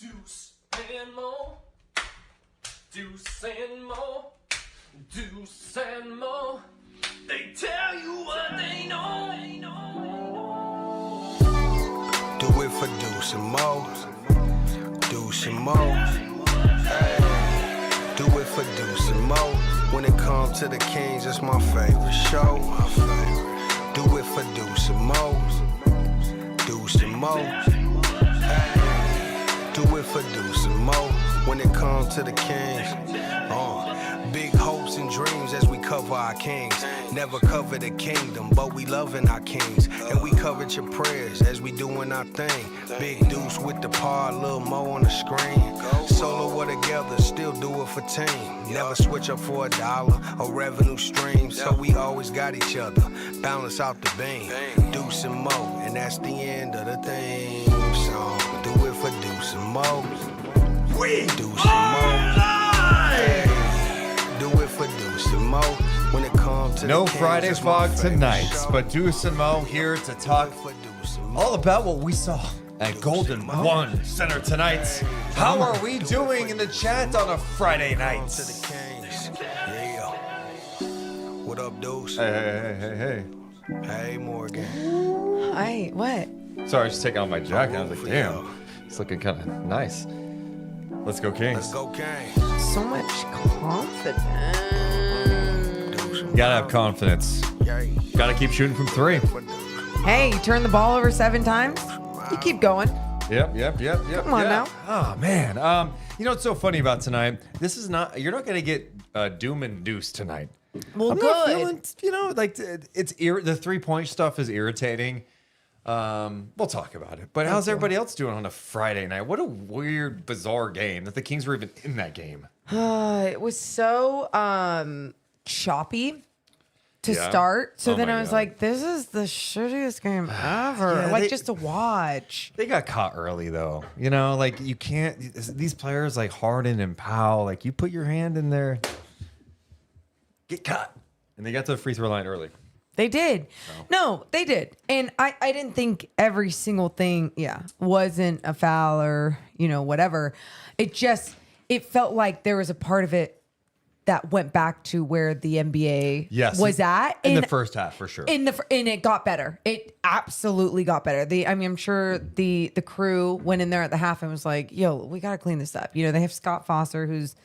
Deuce and Mo, Deuce and Mo, Deuce and Mo. They tell you what they know. Do it for Deuce and Mo, Deuce and Mo. Hey. Do it for Deuce and Mo. When it comes to the Kings, it's my favorite show. Do it for Deuce and Mo, Deuce and Mo. Hey. Do it for Deuce and Mo. When it comes to the Kings, big hopes and dreams as we cover our kings. Never cover the kingdom, but we loving our kings. And we covered your prayers as we doing our thing. Big Deuce with the par, Lil Mo on the screen. Solo or together, still do it for team. Never switch up for $1 or revenue stream. So we always got each other, balance out the beam. Deuce and Mo, and that's the end of the theme song. Do it for Deuce and Mo. Deuce and Mo. Hey. Do it for Deuce and Mo. When it comes to no the Kings, Friday it's my vlog favorite tonight, show. but Deuce and Mo here to talk all about what we saw at Golden One Center tonight. How are we doing in the chat on a Friday night? To the Kings. Yeah. What up, Deuce? Hey. Hey, Morgan. Hi, what? Sorry, I was just taking off my jacket. I was like, damn, it's looking kind of nice. Let's go Kings. Let's go, Kings. So much confidence. You gotta have confidence. Gotta keep shooting from three. Hey, you turned the ball over 7 times? You keep going. Yep. Come on now. Oh man. You know what's so funny about tonight? This is not. You're not gonna get doom and Deuce tonight. Well, I'm good. not feeling, like it's the 3-point stuff is irritating. We'll talk about it. But how's everybody else doing on a Friday night? What a weird, bizarre game that the Kings were even in that game. It was so choppy to start. So then my I was God. like, this is the shittiest game ever. Yeah, just to watch. They got caught early though. Like you can't. These players like Harden and Powell, like you put your hand in there, get caught, and they got to the free throw line early. They did. No, they did. And I didn't think every single thing, wasn't a foul or, whatever. It felt like there was a part of it that went back to where the NBA was at. In the first half, for sure. And it got better. It absolutely got better. I'm sure the crew went in there at the half and was like, yo, we got to clean this up. They have Scott Foster, who's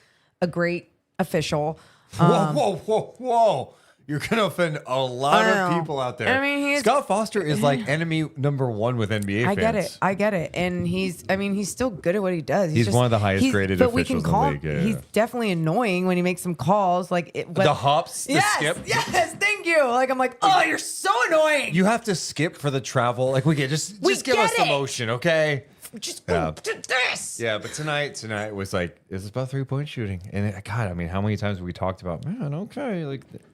a great official. Whoa. You're going to offend a lot of people out there. Scott Foster is like enemy number 1 with NBA fans. I get it. And he's still good at what he does. He's one of the highest graded officials in the league. Yeah. He's definitely annoying when he makes some calls. The hops, the skip. Yes, thank you. I'm like, oh, you're so annoying. You have to skip for the travel. Like, we get just give us the motion, okay? Just go to this. Yeah, but tonight was like, this is about 3-point shooting. And how many times have we talked about, man, okay,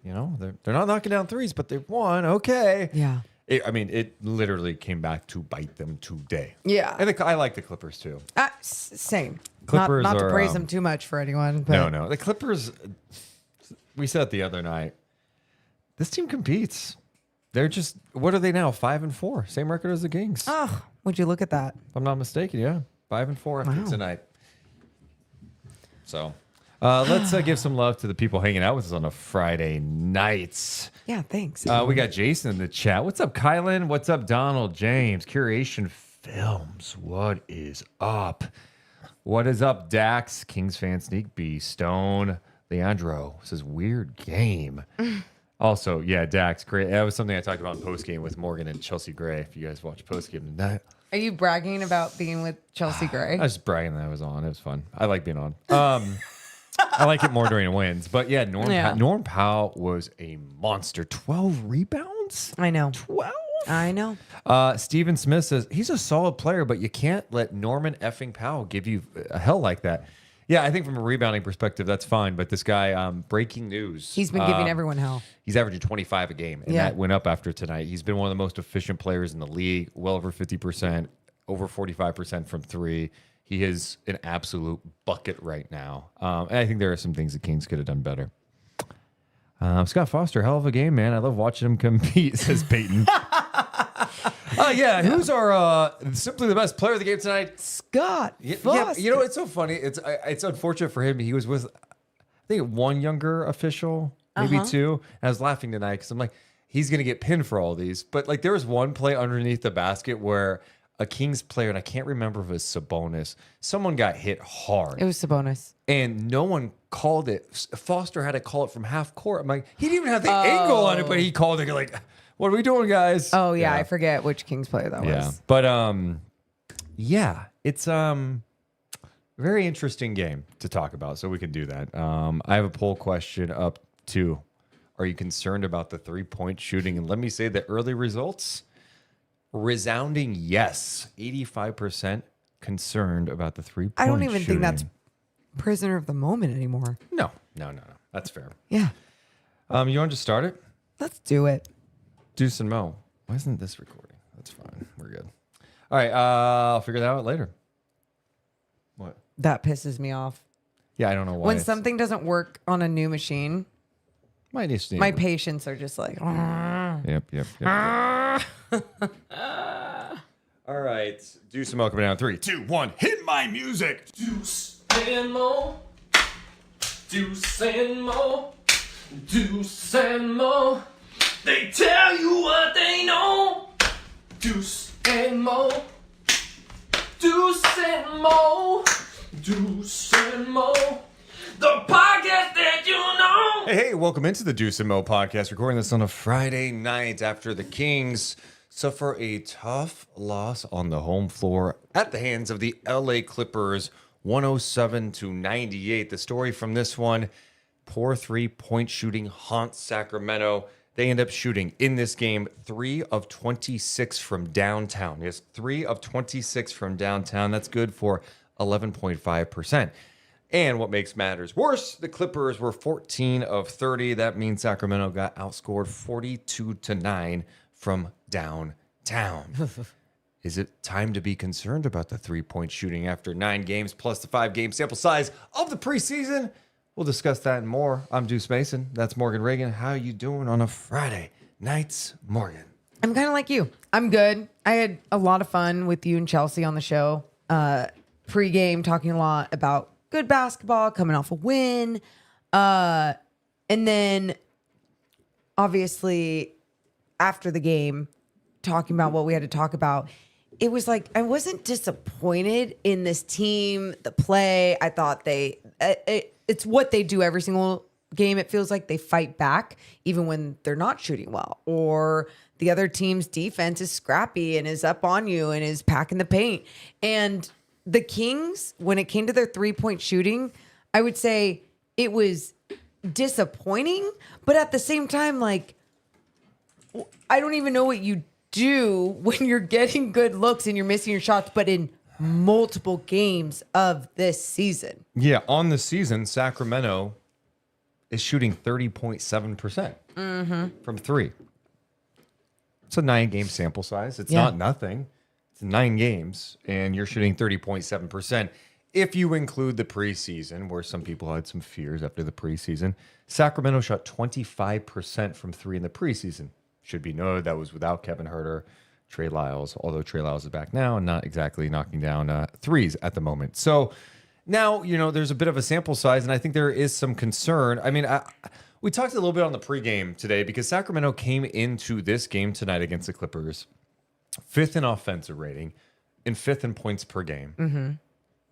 they're not knocking down threes, but they've won, okay. Yeah. It literally came back to bite them today. Yeah. And I like the Clippers too. Same. Clippers not to are, praise them too much for anyone. But. No. The Clippers, we said the other night, this team competes. They're just, what are they now? 5-4. Same record as the Kings. Oh, would you look at that? If I'm not mistaken, yeah. 5-4 after tonight. So let's give some love to the people hanging out with us on a Friday night. Yeah, thanks. We got Jason in the chat. What's up, Kylan? What's up, Donald James? Curation Films. What is up? What is up, Dax? Kings fan Sneak B. Stone. Leandro says, weird game. Also, yeah, Dax, great. That was something I talked about in postgame with Morgan and Chelsea Gray. If you guys watch postgame tonight. Are you bragging about being with Chelsea Gray? I was just bragging that I was on. It was fun. I like being on. I like it more during wins. But yeah, Norm Powell was a monster. 12 rebounds? I know. 12? I know. Steven Smith says, he's a solid player, but you can't let Norman effing Powell give you a hell like that. Yeah, I think from a rebounding perspective, that's fine. But this guy, breaking news. He's been giving everyone hell. He's averaging 25 a game, and that went up after tonight. He's been one of the most efficient players in the league, well over 50%, over 45% from 3. He is an absolute bucket right now. And I think there are some things the Kings could have done better. Scott Foster, hell of a game, man. I love watching him compete, says Peyton. Yeah. Who's our simply the best player of the game tonight? Scott Yeah, Foster. you know, it's so funny. It's unfortunate for him. He was with, I think, one younger official, maybe two. And I was laughing tonight because I'm like, he's going to get pinned for all these. But like, there was one play underneath the basket where a Kings player, and I can't remember if it was Sabonis, someone got hit hard. It was Sabonis. And no one called it. Foster had to call it from half court. I'm like, he didn't even have the angle on it, but he called it. You're like, what are we doing, guys? Oh, yeah. I forget which Kings player that was. But yeah, it's very interesting game to talk about, so we can do that. I have a poll question up to, are you concerned about the 3-point shooting? And let me say the early results, resounding yes. 85% concerned about the 3-point I don't even shooting. think that's prisoner of the moment anymore. No. That's fair. Yeah. You want to just start it? Let's do it. Deuce and Mo. Why isn't this recording? That's fine. We're good. All right. I'll figure that out later. What? That pisses me off. Yeah, I don't know why. When something doesn't work on a new machine, my patients are just like, Yep. All right. Deuce and Mo coming down. 3, 2, 1. Hit my music. Deuce and Mo. Deuce and Mo. Deuce and Mo. They tell you what they know. Deuce and Mo. Deuce and Mo. Deuce and Mo. The podcast that you know. Hey, welcome into the Deuce and Mo podcast. Recording this on a Friday night after the Kings suffer a tough loss on the home floor at the hands of the LA Clippers, 107-98. The story from this one, poor 3-point shooting haunts Sacramento. They end up shooting in this game 3 of 26 from downtown. Yes, 3 of 26 from downtown. That's good for 11.5%. And what makes matters worse, the Clippers were 14 of 30. That means Sacramento got outscored 42-9 from downtown. Is it time to be concerned about the 3-point shooting after 9 games plus the 5-game sample size of the preseason? We'll discuss that and more. I'm Deuce Mason. That's Morgan Reagan. How you doing on a Friday nights, Morgan? I'm kind of like you. I'm good. I had a lot of fun with you and Chelsea on the show. Pre-game, talking a lot about good basketball, coming off a win. And then, obviously, after the game, talking about what we had to talk about. It was like, I wasn't disappointed in this team, the play. I thought it's what they do every single game. It feels like they fight back even when they're not shooting well, or the other team's defense is scrappy and is up on you and is packing the paint. And the Kings, when it came to their 3-point shooting, I would say it was disappointing, but at the same time, like, I don't even know what you do when you're getting good looks and you're missing your shots, but in multiple games of this season. Yeah, on the season, Sacramento is shooting 30.7% from 3. It's a 9-game sample size. It's not nothing. It's 9 games, and you're shooting 30.7%. If you include the preseason, where some people had some fears after the preseason, Sacramento shot 25% from 3 in the preseason. Should be noted that was without Kevin Huerter, Trey Lyles, although Trey Lyles is back now and not exactly knocking down threes at the moment. So now, there's a bit of a sample size, and I think there is some concern. I mean, we talked a little bit on the pregame today because Sacramento came into this game tonight against the Clippers 5th in offensive rating and 5th in points per game. Mm-hmm.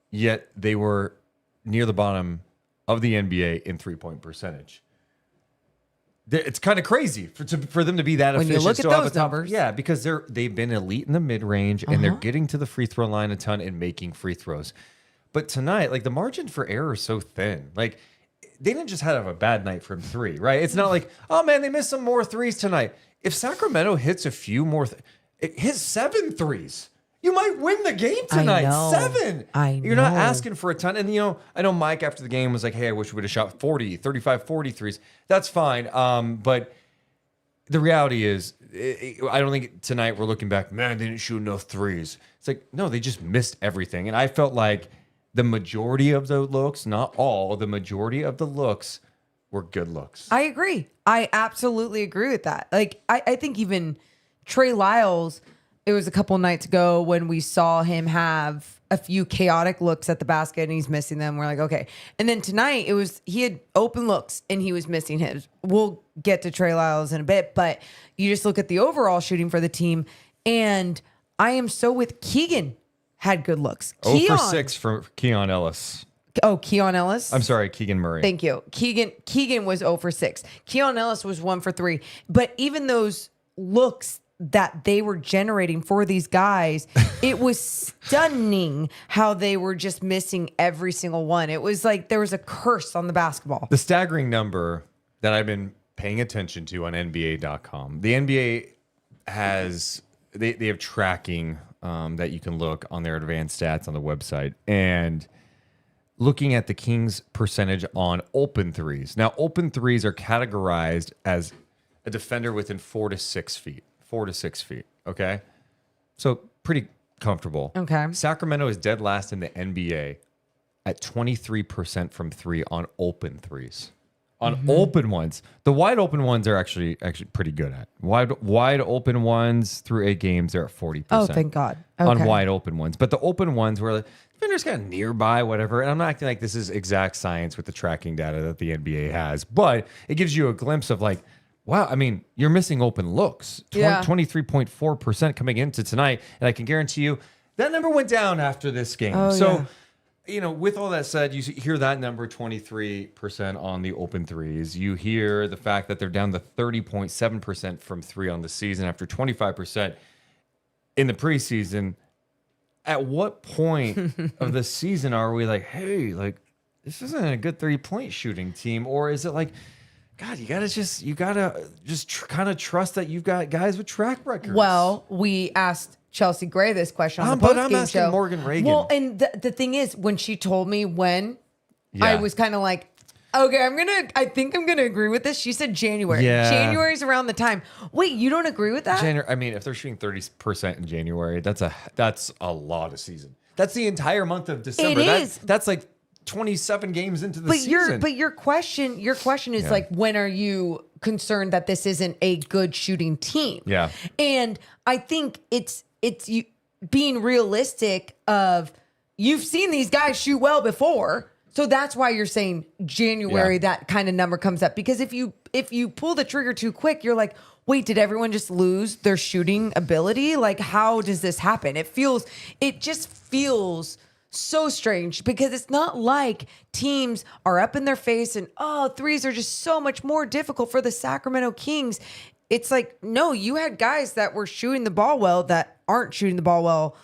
Yet they were near the bottom of the NBA in 3-point percentage. It's kind of crazy for them to be that when efficient. You look at those numbers. Yeah, because they've been elite in the mid-range, and they're getting to the free throw line a ton and making free throws. But tonight, like, the margin for error is so thin. Like, they didn't just have a bad night from 3, right? It's not like, oh, man, they missed some more threes tonight. If Sacramento hits a few more, it hits 7 threes. You might win the game tonight. 7. You're not asking for a ton. And, I know Mike after the game was like, hey, I wish we would have shot 35, 40 threes. That's fine. But the reality is, I don't think tonight we're looking back, man, they didn't shoot enough threes. It's like, no, they just missed everything. And I felt like the majority of the looks, not all, the majority of the looks were good looks. I agree. I absolutely agree with that. Like, I think even Trey Lyles, it was a couple nights ago when we saw him have a few chaotic looks at the basket and he's missing them. We're like, okay. And then tonight he had open looks and he was missing his. We'll get to Trey Lyles in a bit, but you just look at the overall shooting for the team. And I am so with Keegan had good looks. 0 for 6 for Keon Ellis. Oh, Keon Ellis? I'm sorry, Keegan Murray. Thank you. Keegan was 0 for 6. Keon Ellis was 1 for 3. But even those looks that they were generating for these guys, it was stunning how they were just missing every single one. It was like there was a curse on the basketball. The staggering number that I've been paying attention to on NBA.com. The NBA has they have tracking that you can look on their advanced stats on the website, and looking at the Kings' percentage on open threes. Now, open threes are categorized as a defender within 4 to 6 feet. 4 to 6 feet. Okay. So pretty comfortable. Okay. Sacramento is dead last in the NBA at 23% from 3 on open threes. On open ones. The wide open ones are actually pretty good at. Wide open ones through 8 games, they're at 40%. Oh, thank God. On Okay. wide open ones. But the open ones where the defender's kind of nearby, whatever. And I'm not acting like this is exact science with the tracking data that the NBA has, but it gives you a glimpse of like, wow, I mean, you're missing open looks. Yeah. 23.4% coming into tonight. And I can guarantee you that number went down after this game. Oh, so, yeah. with all that said, you hear that number 23% on the open threes. You hear the fact that they're down to 30.7% from 3 on the season after 25% in the preseason. At what point of the season are we like, hey, like, this isn't a good 3-point shooting team? Or is it like, God, you gotta just kind of trust that you've got guys with track records. Well, we asked Chelsea Gray this question on the But postgame I'm asking show. Morgan Reagan. Well, and the thing is, when she told me when, Yeah. I was kind of like, okay, I think I'm gonna agree with this. She said January. Yeah. January's around the time. Wait, you don't agree with that? January. I mean, if they're shooting 30% in January, that's a lot of season. That's the entire month of December. It is. That's like 27 games into the season. But your question is Yeah. like, when are you concerned that this isn't a good shooting team? Yeah. And I think it's you being realistic of, you've seen these guys shoot well before. So that's why you're saying January, Yeah. that kind of number comes up. Because if you pull the trigger too quick, you're like, wait, did everyone just lose their shooting ability? Like, how does this happen? It just feels so strange, because it's not like teams are up in their face and, threes are just so much more difficult for the Sacramento Kings. It's like, no, you had guys that were shooting the ball well that aren't shooting the ball well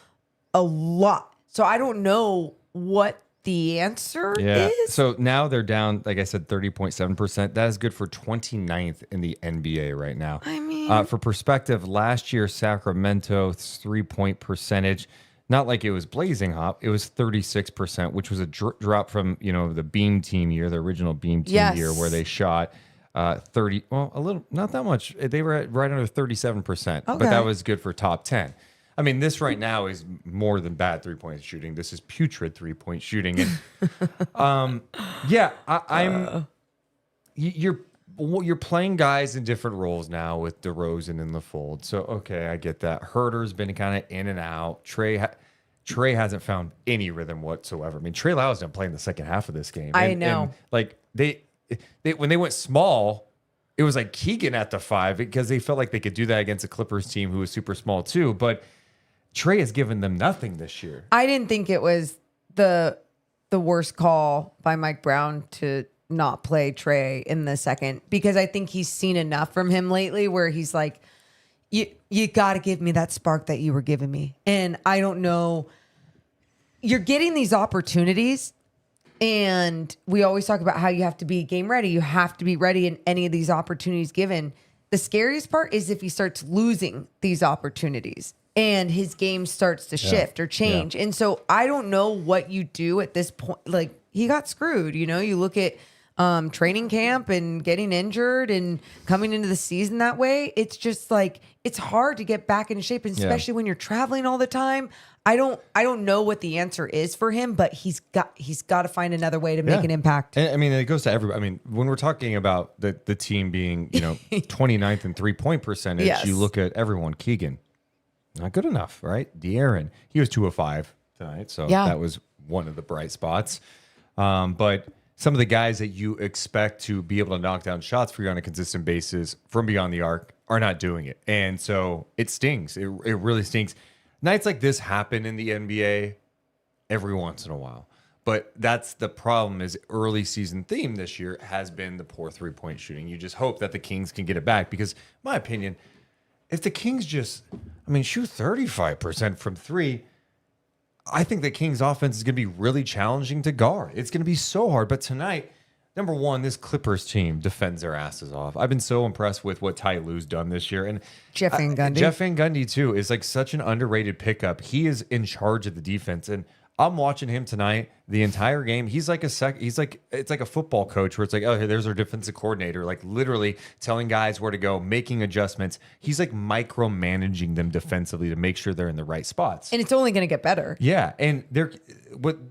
a lot. So I don't know what the answer is. So now they're down, like I said, 30.7%. That is good for 29th in the NBA right now. I mean, for perspective, last year, Sacramento's 3-point percentage, not like it was blazing hot, it was 36%, which was a drop from, the Beam team year, the original Beam team Yes. year, where they shot 30, well, a little, not that much. They were at right under 37%, but Okay. that was good for top 10. I mean, this right now is more than bad 3-point shooting. This is putrid 3-point shooting. And you're playing guys in different roles now with DeRozan in the fold. So, okay, I get that. Herter's been kind of in and out. Trey hasn't found any rhythm whatsoever. I mean, Trey Lyles didn't play in the second half of this game. I know. And, like, they when they went small, it was like Keegan at the 5, because they felt like they could do that against a Clippers team who was super small too. But Trey has given them nothing this year. I didn't think it was the worst call by Mike Brown to not play Trey in the second, because I think he's seen enough from him lately where he's like, you got to give me that spark that you were giving me. And I don't know, you're getting these opportunities, and we always talk about how you have to be game ready. You have to be ready in any of these opportunities given. The scariest part is if he starts losing these opportunities and his game starts to shift or change. Yeah. And so I don't know what you do at this point. Like, he got screwed. You look at training camp and getting injured and coming into the season that way. It's just like, it's hard to get back into shape, and especially when you're traveling all the time. I don't know what the answer is for him, but he's got to find another way to make an impact. And, I mean, it goes to everybody. I mean, when we're talking about the team being, 29th in 3-point percentage, Yes. you look at everyone. Keegan, not good enough, right? De'Aaron, he was 2 of 5 tonight, so that was one of the bright spots. But some of the guys that you expect to be able to knock down shots for you on a consistent basis from beyond the arc are not doing it. And so it stings. It really stinks. Nights like this happen in the NBA every once in a while. But that's the problem is early season theme this year has been the poor 3-point shooting. You just hope that the Kings can get it back because, in my opinion, if the Kings shoot 35% from 3, I think the Kings offense is going to be really challenging to guard. It's going to be so hard. But tonight, number one, this Clippers team defends their asses off. I've been so impressed with what Ty Lue's done this year. And Jeff Van Gundy. Jeff Van Gundy, too, is like such an underrated pickup. He is in charge of the defense. And I'm watching him tonight the entire game. He's like it's like a football coach where it's like, oh, hey, there's our defensive coordinator, like literally telling guys where to go, making adjustments. He's like micromanaging them defensively to make sure they're in the right spots. And it's only going to get better. Yeah. And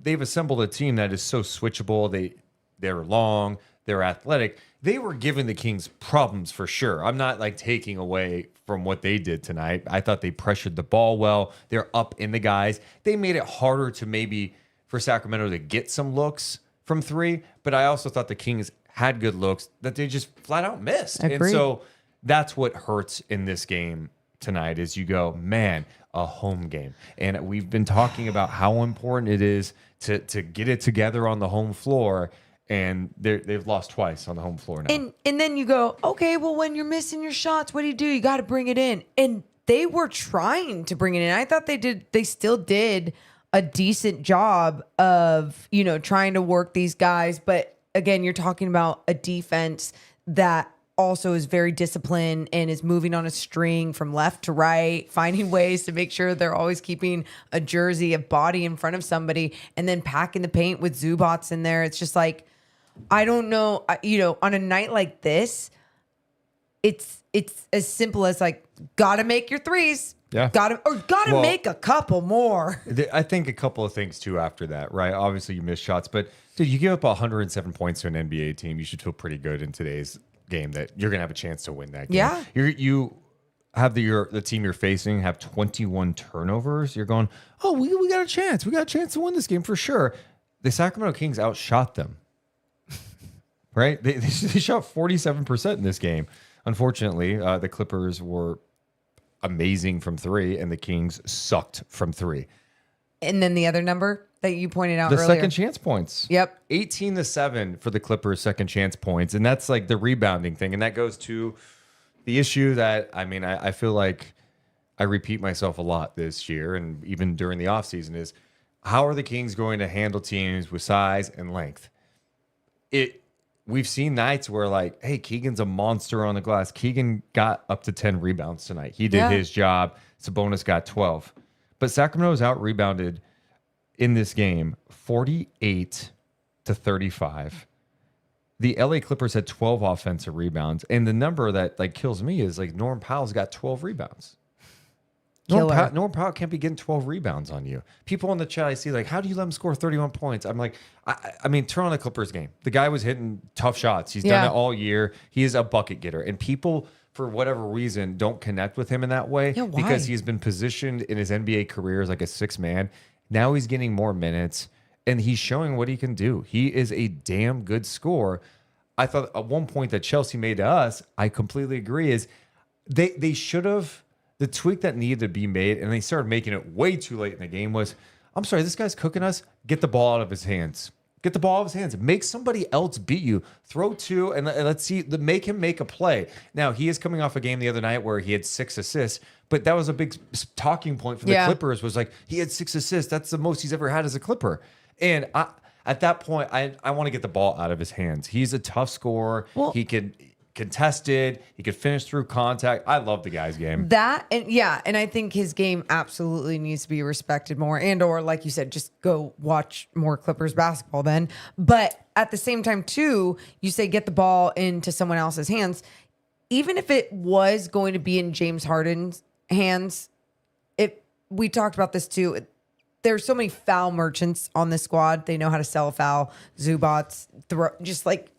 they've assembled a team that is so switchable. They're long, they're athletic. They were giving the Kings problems for sure. I'm not like taking away from what they did tonight. I thought they pressured the ball well. They're up in the guys. They made it harder to maybe for Sacramento to get some looks from 3, but I also thought the Kings had good looks that they just flat out missed. Agreed. And so that's what hurts in this game tonight is you go, man, a home game. And we've been talking about how important it is to get it together on the home floor. And they've lost twice on the home floor now. And then you go, okay, well, when you're missing your shots, what do? You got to bring it in. And they were trying to bring it in. I thought they still did a decent job of, trying to work these guys. But again, you're talking about a defense that also is very disciplined and is moving on a string from left to right, finding ways to make sure they're always keeping a jersey, a body in front of somebody, and then packing the paint with Zubats in there. It's just like, I don't know, on a night like this, it's as simple as like, gotta make your threes. Yeah. Gotta make a couple more. I think a couple of things too after that, right? Obviously you miss shots, but dude, you give up 107 points to an NBA team. You should feel pretty good in today's game that you're going to have a chance to win that game. Yeah. You have the team you're facing have 21 turnovers. You're going, oh, we got a chance. We got a chance to win this game for sure. The Sacramento Kings outshot them. Right? They shot 47% in this game. Unfortunately, the Clippers were amazing from 3, and the Kings sucked from 3. And then the other number that you pointed out The earlier. second chance points. Yep. 18-7 for the Clippers' second chance points. And that's like the rebounding thing. And that goes to the issue that, I feel like I repeat myself a lot this year and even during the offseason is how are the Kings going to handle teams with size and length? We've seen nights where like, hey, Keegan's a monster on the glass. Keegan got up to 10 rebounds tonight. He did his job. Sabonis got 12. But Sacramento's out-rebounded in this game 48-35. The LA Clippers had 12 offensive rebounds. And the number that like kills me is like Norm Powell's got 12 rebounds. Norm Powell can't be getting 12 rebounds on you. People in the chat I see like, how do you let him score 31 points? I'm like, turn on the Clippers game. The guy was hitting tough shots. He's done it all year. He is a bucket getter. And people, for whatever reason, don't connect with him in that way because he's been positioned in his NBA career as like a 6 man. Now he's getting more minutes and he's showing what he can do. He is a damn good scorer. I thought at one point that Chelsea made to us, I completely agree, is they should have. The tweak that needed to be made, and they started making it way too late in the game, was, I'm sorry, this guy's cooking us. Get the ball out of his hands. Get the ball out of his hands. Make somebody else beat you. Throw 2, and let's see, make him make a play. Now, he is coming off a game the other night where he had 6 assists, but that was a big talking point for the Clippers was like, he had 6 assists. That's the most he's ever had as a Clipper. And at that point, I want to get the ball out of his hands. He's a tough scorer. Well, he can... contested, he could finish through contact. I love the guy's game. And I think his game absolutely needs to be respected more, and or like you said, just go watch more Clippers basketball then. But at the same time too, you say get the ball into someone else's hands. Even if it was going to be in James Harden's hands, we talked about this too. there's so many foul merchants on this squad. They know how to sell a foul. Zubats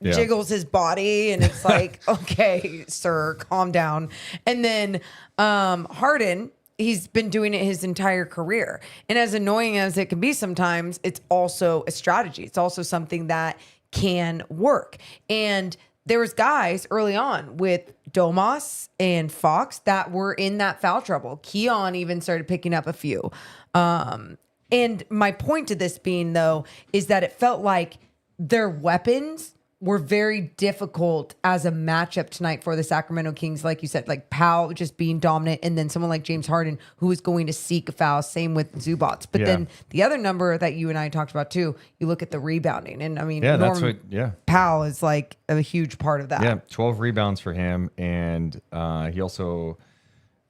jiggles his body, and it's like, okay, sir, calm down. And then Harden, he's been doing it his entire career. And as annoying as it can be sometimes, it's also a strategy. It's also something that can work. And there was guys early on with Domas and Fox that were in that foul trouble. Keon even started picking up a few. And my point to this being, though, is that it felt like their weapons were very difficult as a matchup tonight for the Sacramento Kings. Like you said, like Powell just being dominant, and then someone like James Harden who is going to seek a foul. Same with Zubats. But then the other number that you and I talked about too, you look at the rebounding. And I mean, Powell is like a huge part of that. Yeah, 12 rebounds for him. And he also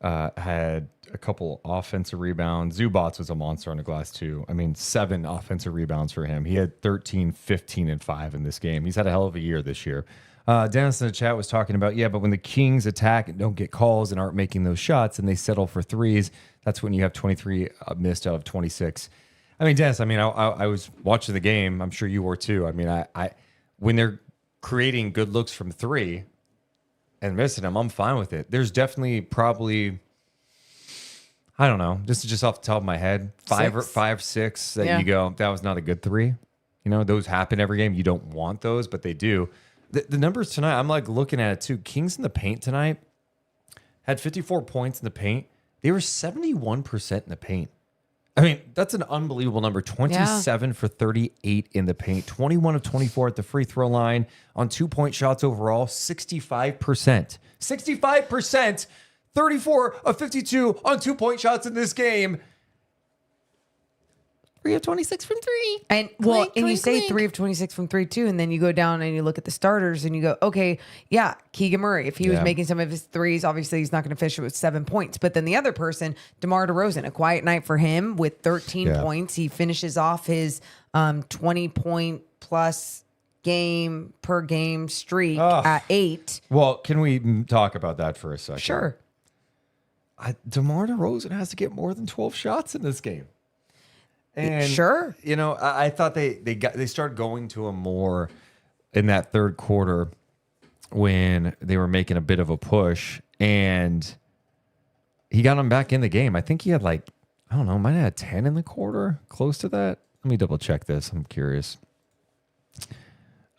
had a couple offensive rebounds. Zubats was a monster on the glass too. I mean, 7 offensive rebounds for him. He had 13, 15, and 5 in this game. He's had a hell of a year this year. Dennis in the chat was talking about, but when the Kings attack and don't get calls and aren't making those shots and they settle for threes, that's when you have 23 missed out of 26. I mean, Dennis, I was watching the game. I'm sure you were too. I mean, I when they're creating good looks from 3 and missing them, I'm fine with it. There's definitely probably, I don't know, just off the top of my head, 5 or 6 that you go, that was not a good 3. You know, those happen every game. You don't want those, but they do. The numbers tonight, I'm like looking at it too. Kings in the paint tonight had 54 points in the paint. They were 71% in the paint. I mean, that's an unbelievable number. 27 for 38 in the paint, 21 of 24 at the free throw line on 2-point shots overall, 65%. 65%, 34 of 52 on 2-point shots in this game. 3 of 26 from 3. And you say 3 of 26 from 3 too, and then you go down and you look at the starters and you go, okay, yeah, Keegan Murray, if he was making some of his threes, obviously he's not going to finish it with 7 points. But then the other person, DeMar DeRozan, a quiet night for him with 13 points. He finishes off his 20-point plus game per game streak at 8. Well, can we talk about that for a second? Sure. DeMar DeRozan has to get more than 12 shots in this game. And, you know, I thought they started going to him more in that third quarter when they were making a bit of a push, and he got him back in the game. I think he had might have had 10 in the quarter, close to that. Let me double check this. I'm curious.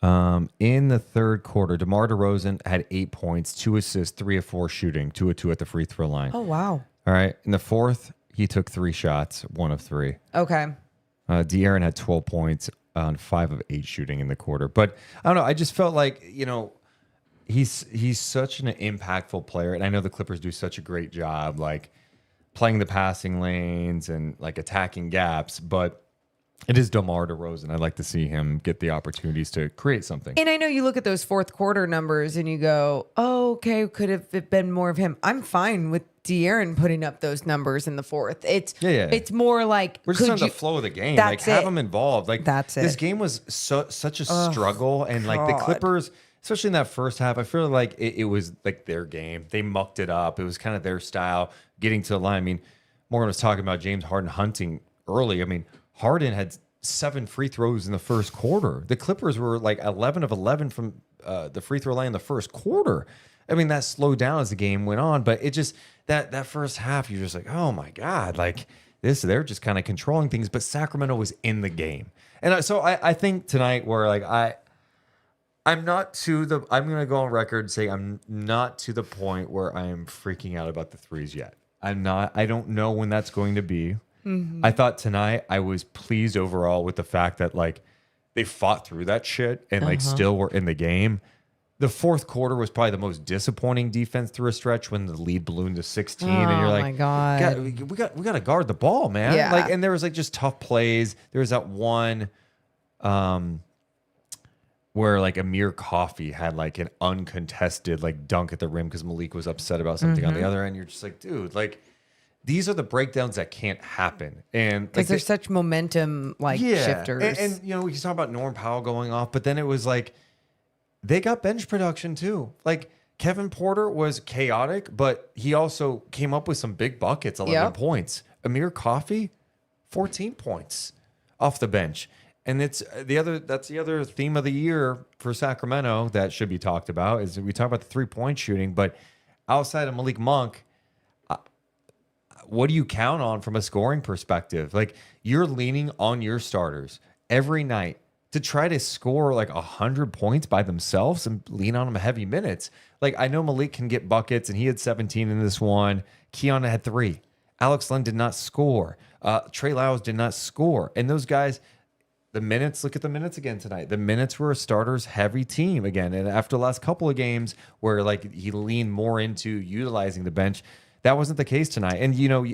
In the third quarter, DeMar DeRozan had 8 points, 2 assists, 3 of 4 shooting, 2 of 2 at the free throw line. Oh, wow. All right. In the fourth, he took 3 shots, 1 of 3. Okay. De'Aaron had 12 points on 5 of 8 shooting in the quarter. But I don't know. I just felt like, you know, he's such an impactful player. And I know the Clippers do such a great job, like playing the passing lanes and like attacking gaps. But it is DeMar DeRozan. I'd like to see him get the opportunities to create something. And I know you look at those fourth quarter numbers and you go, oh, okay, could have it been more of him? I'm fine with De'Aaron putting up those numbers in the fourth. It's more like, we're just on the flow of the game. Like, have him involved. Like, that's it. This game was such a struggle. And like the Clippers, especially in that first half, I feel like it was like their game. They mucked it up. It was kind of their style getting to the line. I mean, Morgan was talking about James Harden hunting early. I mean, Harden had 7 free throws in the first quarter. The Clippers were like 11 of 11 from the free throw line in the first quarter. I mean, that slowed down as the game went on, but it just, that first half, you're just like, oh my God, like they're just kind of controlling things, but Sacramento was in the game. And so I think tonight where like I'm going to go on record and say I'm not to the point where I am freaking out about the threes yet. I don't know when that's going to be. Mm-hmm. I thought tonight I was pleased overall with the fact that like they fought through that shit and like still were in the game. The fourth quarter was probably the most disappointing defense through a stretch when the lead ballooned to 16 and you're like, my God. we got to guard the ball, man. Yeah. Like, and there was like just tough plays. There was that one where like Amir Coffey had like an uncontested like dunk at the rim because Malik was upset about something on the other end. You're just like, dude, like these are the breakdowns that can't happen. And because they're such momentum shifters. And you know, we can talk about Norm Powell going off, but then it was like they got bench production too. Like Kevin Porter was chaotic, but he also came up with some big buckets, 11 points. Amir Coffey, 14 points off the bench. And that's the other theme of the year for Sacramento that should be talked about is we talk about the 3-point shooting, but outside of Malik Monk, what do you count on from a scoring perspective? Like you're leaning on your starters every night to try to score like 100 points by themselves and lean on them heavy minutes. Like I know Malik can get buckets and he had 17 in this one. Keon had 3. Alex Len did not score. Trey Lyles did not score. And those guys, the minutes, look at the minutes again tonight. The minutes were a starters heavy team again. And after the last couple of games where like he leaned more into utilizing the bench, that wasn't the case tonight. And, you know,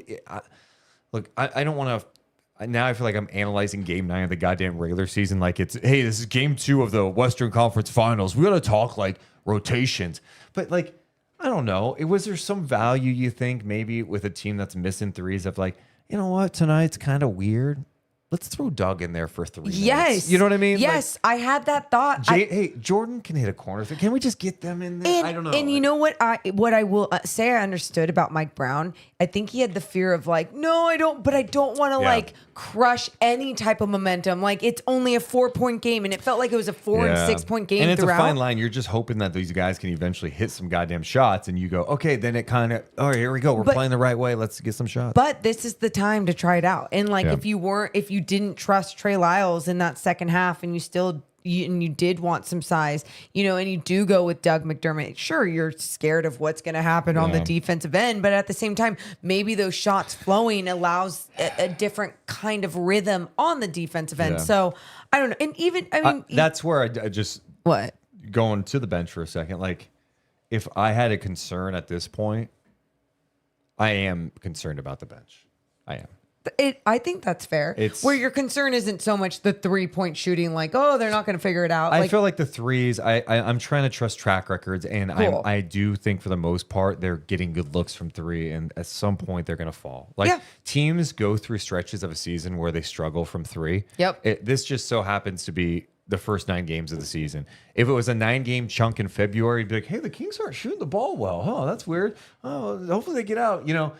look, I don't want to. Now I feel like I'm analyzing game 9 of the goddamn regular season. Like it's, hey, this is game 2 of the Western Conference Finals. We got to talk like rotations. But like, I don't know. Was there some value you think maybe with a team that's missing threes of like, you know what, tonight's kind of weird. Let's throw Doug in there for 3 minutes. Yes. You know what I mean? Yes, like, I had that thought. Hey, Jordan can hit a corner. Can we just get them in there? I don't know. And you know what I will say I understood about Mike Brown? I think he had the fear of like, no, I don't, but I don't want to like crush any type of momentum. Like it's only a 4-point game, and it felt like it was a 4 and 6 point game. And it's throughout. a fine line. You're just hoping that these guys can eventually hit some goddamn shots, and you go, okay, then it kind of, all right, here we go. We're playing the right way. Let's get some shots. But this is the time to try it out. And like if you didn't trust Trey Lyles in that second half, and you did want some size, you know, and you do go with Doug McDermott. Sure, you're scared of what's going to happen on the defensive end, but at the same time, maybe those shots flowing allows a different kind of rhythm on the defensive end. So I don't know. And even, I mean, that's where I just going to the bench for a second. Like, if I had a concern at this point, I am concerned about the bench. I am. I think that's fair. Where your concern isn't so much the 3-point shooting, like, oh, they're not going to figure it out. I feel like the threes, I'm trying to trust track records, and I do think for the most part they're getting good looks from 3, and at some point they're going to fall. Like teams go through stretches of a season where they struggle from 3. Yep. This just so happens to be the first 9 games of the season. If it was a 9-game chunk in February, you'd be like, hey, the Kings aren't shooting the ball well. Oh, that's weird. Oh, hopefully they get out. You know.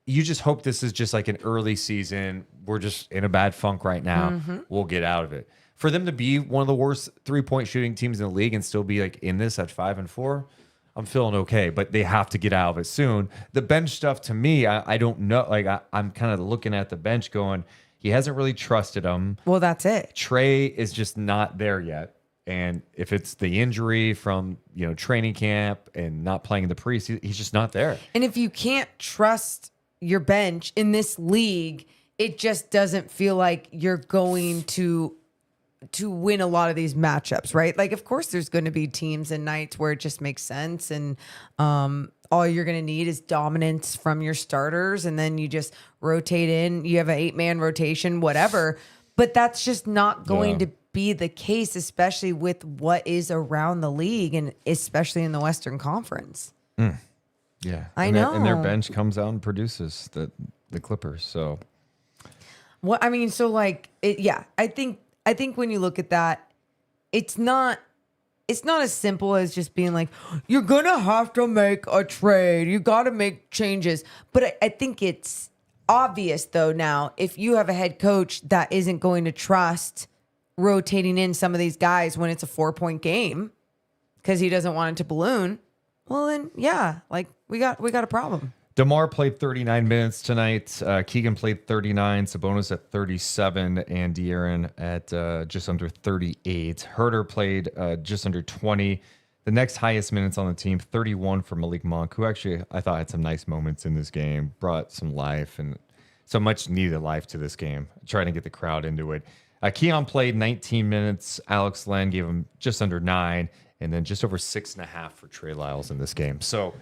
You just hope this is just like an early season. We're just in a bad funk right now. Mm-hmm. We'll get out of it. For them to be one of the worst 3-point shooting teams in the league and still be like in this at 5-4, I'm feeling okay. But they have to get out of it soon. The bench stuff to me, I don't know. Like I'm kind of looking at the bench going, he hasn't really trusted him. Well, that's it. Trey is just not there yet. And if it's the injury from training camp and not playing in the preseason, he's just not there. And if you can't trust your bench in this league, it just doesn't feel like you're going to win a lot of these matchups, right? Like, of course, there's going to be teams and nights where it just makes sense, and all you're going to need is dominance from your starters, and then you just rotate in. You have an 8-man rotation, whatever. But that's just not going to be the case, especially with what is around the league, and especially in the Western Conference. Yeah, I know. And their bench comes out and produces the Clippers. So, what I mean, so like, I think when you look at that, it's not as simple as just being like, you're gonna have to make a trade. You got to make changes. But I think it's obvious though now, if you have a head coach that isn't going to trust rotating in some of these guys when it's a 4-point game because he doesn't want it to balloon. Well, then, like we got a problem. DeMar played 39 minutes tonight. Keegan played 39. Sabonis at 37, and De'Aaron at just under 38. Herter played just under 20. The next highest minutes on the team, 31 for Malik Monk, who actually I thought had some nice moments in this game, brought some life and so much needed life to this game, trying to get the crowd into it. Keon played 19 minutes. Alex Len gave him just under 9. And then just over 6.5 for Trey Lyles in this game. So,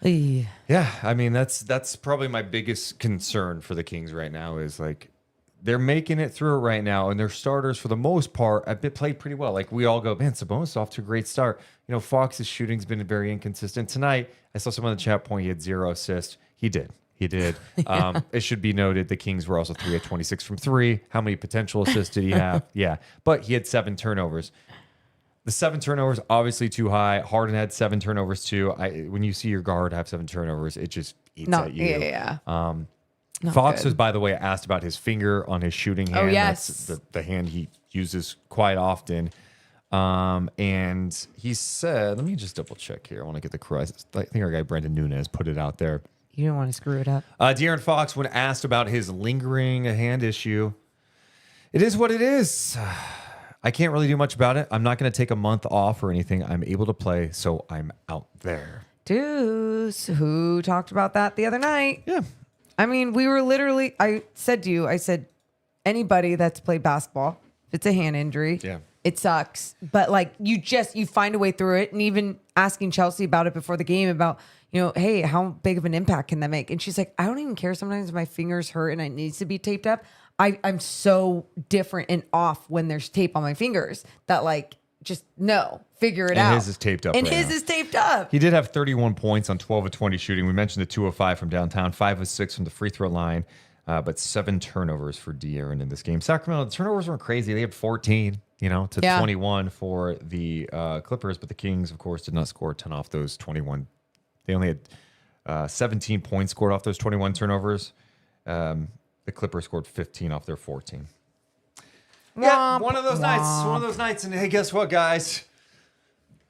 yeah, I mean, that's probably my biggest concern for the Kings right now is like they're making it through it right now. And their starters, for the most part, have played pretty well. Like we all go, man, Sabonis off to a great start. Fox's shooting's been very inconsistent. Tonight, I saw someone in the chat point he had 0 assists. He did. It should be noted the Kings were also 3 of 26 from 3. How many potential assists did he have? But he had 7 turnovers. The 7 turnovers, obviously too high. Harden had 7 turnovers too. When you see your guard have 7 turnovers, it just eats at you. Fox good. was, by the way, asked about his finger on his shooting hand. Oh, yes. That's the hand he uses quite often. And he said, let me just double check here. I want to get the correct. I think our guy Brendan Nunez put it out there. You didn't want to screw it up. De'Aaron Fox, when asked about his lingering hand issue, it is what it is. I can't really do much about it. I'm not going to take a month off or anything. I'm able to play, so I'm out there. Deuce, who talked about that the other night. Yeah. I mean, we were literally, I said to you, I said, anybody that's played basketball, if it's a hand injury, Yeah. it sucks. But like, you find a way through it. And even asking Chelsea about it before the game about, hey, how big of an impact can that make? And she's like, I don't even care. Sometimes my fingers hurt and it needs to be taped up. I'm so different and off when there's tape on my fingers that like, just figure it out. And his is taped up. And right his now. is taped up. He did have 31 points on 12 of 20 shooting. We mentioned the 2 of 5 from downtown, 5 of 6 from the free throw line, but 7 turnovers for De'Aaron in this game. Sacramento, the turnovers weren't crazy. They had 14, to 21 for the Clippers, but the Kings, of course, did not score a ton off those 21. They only had 17 points scored off those 21 turnovers. The Clippers scored 15 off their 14. Yeah, one of those nights. And hey, guess what, guys?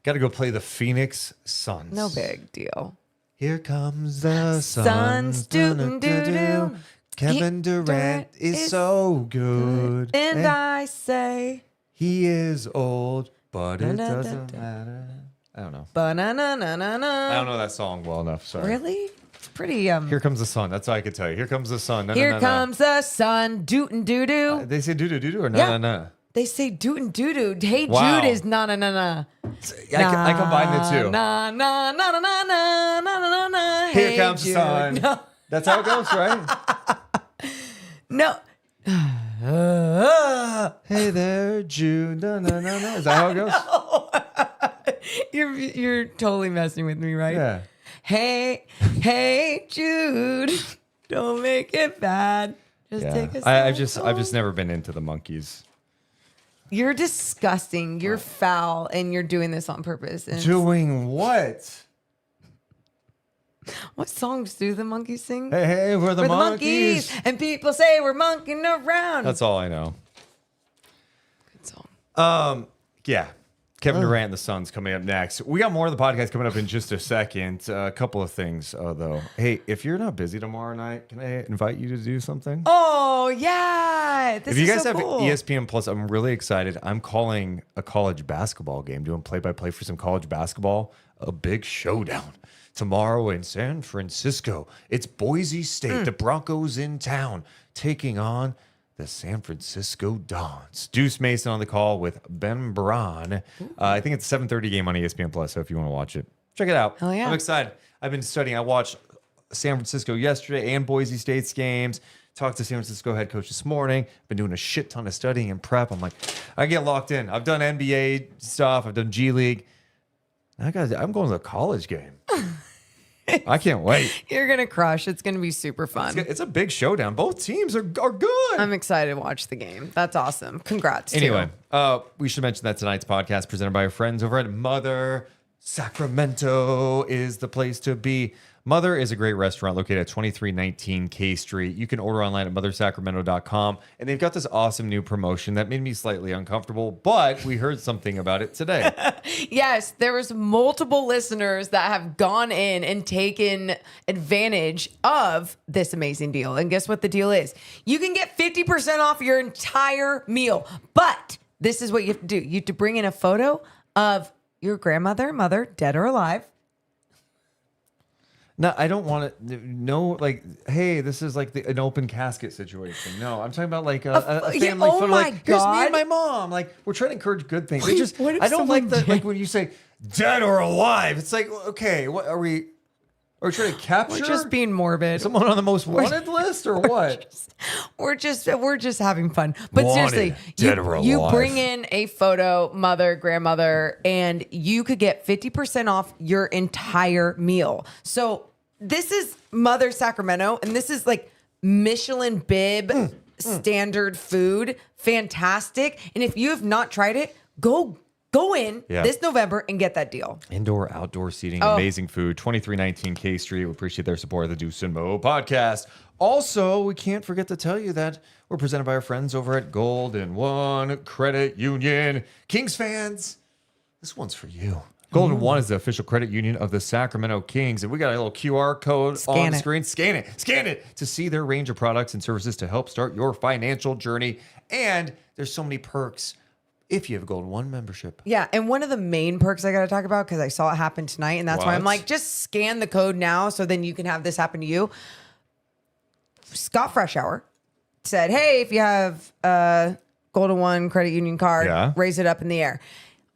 Got to go play the Phoenix Suns. No big deal. Here comes the Suns, doo-doo-doo-doo. Kevin Durant is so good. And I say, he is old, but it doesn't matter. I don't know. ba-na-na-na-na-na. I don't know that song well enough. Sorry. Really? It's pretty. Here comes the sun. That's all I could tell you. Here comes the sun. Here comes the sun. Doot and doo doo. They say doo doo doo doo or Yeah. na. They say doot and doo doo. Hey Wow. Jude is na na na na. I combined the two. Na na na na na na na na na. Here Hey, comes the Jude. sun. No. That's how it goes, right? No. Hey there, Jude. Na, na, na, na. Is that how it goes? You're totally messing with me, right? Yeah. Hey, Jude. Don't make it bad. Just take a I've just never been into the Monkees. You're disgusting. You're foul, and you're doing this on purpose. And Doing what? what songs do the monkeys sing? Hey, we're the We're Monkees. and people say we're monkeying around. That's all I know. Good song. Yeah. Kevin Durant and the Suns coming up next. We got more of the podcast coming up in just a second. A couple of things, though. Hey, if you're not busy tomorrow night, can I invite you to do something? Oh, yeah. This If you is guys so have cool. ESPN Plus, I'm really excited. I'm calling a college basketball game, doing play-by-play for some college basketball. A big showdown tomorrow in San Francisco. It's Boise State. The Broncos in town, taking on the San Francisco Dons. Deuce Mason on the call with Ben Braun. I think it's a 7:30 game on ESPN Plus, so if you want to watch it, check it out. Hell yeah. I'm excited. I've been studying. I watched San Francisco yesterday and Boise State's games. Talked to San Francisco head coach this morning. Been doing a shit ton of studying and prep. I'm like, I get locked in. I've done NBA stuff. I've done G League. I'm going to the college game. I can't wait. You're going to crush. It's going to be super fun. It's a big showdown. Both teams are good. I'm excited to watch the game. That's awesome. Congrats. Anyway, too. we should mention that tonight's podcast presented by our friends over at Mother. Sacramento is the place to be. Mother is a great restaurant located at 2319 K Street. You can order online at mothersacramento.com. And they've got this awesome new promotion that made me slightly uncomfortable, but we heard something about it today. Yes, there was multiple listeners that have gone in and taken advantage of this amazing deal. And guess what the deal is? You can get 50% off your entire meal. But this is what you have to do. You have to bring in a photo of your grandmother, mother, dead or alive. No, I don't want to. No, like, hey, this is like an open casket situation. No, I'm talking about like a yeah, family oh photo. my Like, here's me God. and my mom. Like, we're trying to encourage good things. Wait, It just, what if I don't like someone the like when you say dead or alive. It's like, okay, what are we? Are we trying to capture? We're just being morbid. someone on the most wanted list or what? We're just having fun. But Wanted, seriously, dead or you alive. bring in a photo, mother, grandmother, and you could get 50% off your entire meal. So this is Mother Sacramento, and this is like Michelin bib standard food. Fantastic. And if you have not tried it, go Go in Yeah. this November and get that deal. Indoor, outdoor seating, amazing food, 2319 K Street. We appreciate their support of the Deuce and Mo podcast. Also, we can't forget to tell you that we're presented by our friends over at Golden One Credit Union. Kings fans, this one's for you. Golden One is the official credit union of the Sacramento Kings, and we got a little QR code on the screen. Scan it to see their range of products and services to help start your financial journey. And there's so many perks if you have a Golden One membership. Yeah, and one of the main perks I got to talk about, because I saw it happen tonight, and that's why I'm like, just scan the code now so then you can have this happen to you. Scott Freshour said, hey, if you have a Golden One credit union card, raise it up in the air.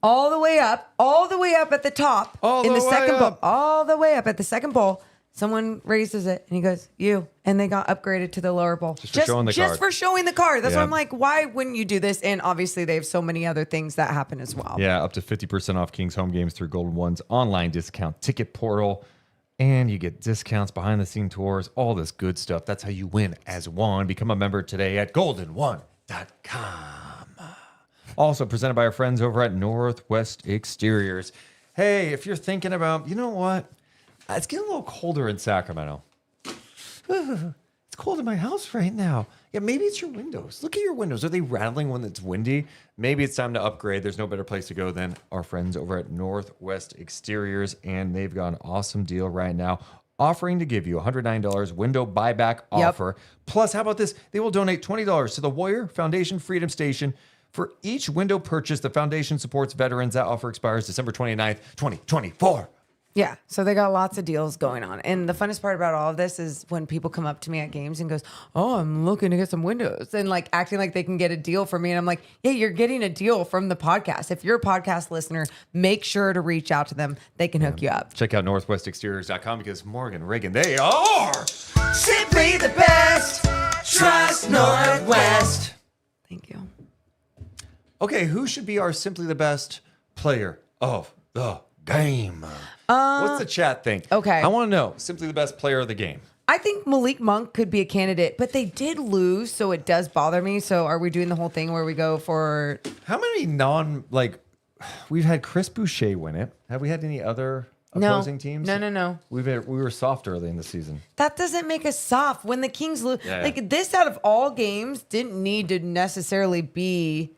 All the way up at the top, in the second bowl, all the way up at the second bowl, someone raises it and he goes, you. And they got upgraded to the lower bowl. Just for showing the card. Just for showing the card. That's why I'm like, why wouldn't you do this? And obviously they have so many other things that happen as well. Yeah, up to 50% off Kings home games through Golden One's online discount ticket portal. And you get discounts, behind the scene tours, all this good stuff. That's how you win as one. Become a member today at goldenone.com. Also presented by our friends over at Northwest Exteriors. Hey, if you're thinking about, you know what? It's getting a little colder in Sacramento. It's cold in my house right now. Yeah, maybe it's your windows. Look at your windows. Are they rattling when it's windy? Maybe it's time to upgrade. There's no better place to go than our friends over at Northwest Exteriors. And they've got an awesome deal right now, offering to give you $109 window buyback offer. Plus, how about this? They will donate $20 to the Warrior Foundation Freedom Station. For each window purchase, the foundation supports veterans. That offer expires December 29th, 2024. Yeah, so they got lots of deals going on. And the funnest part about all of this is when people come up to me at games and goes, oh, I'm looking to get some windows. And like acting like they can get a deal from me. And I'm like, yeah, you're getting a deal from the podcast. If you're a podcast listener, make sure to reach out to them. They can hook you up. Check out northwestexteriors.com because Morgan, Reagan, they are simply the best. Trust Northwest. Thank you. Okay, who should be our simply the best player of the game? What's the chat think? Okay. I want to know, simply the best player of the game. I think Malik Monk could be a candidate, but they did lose, so it does bother me. So are we doing the whole thing where we go for... How many we've had Chris Boucher win it. Have we had any other opposing teams? No. We were soft early in the season. That doesn't make us soft. When the Kings lose... Like, this out of all games didn't need to necessarily be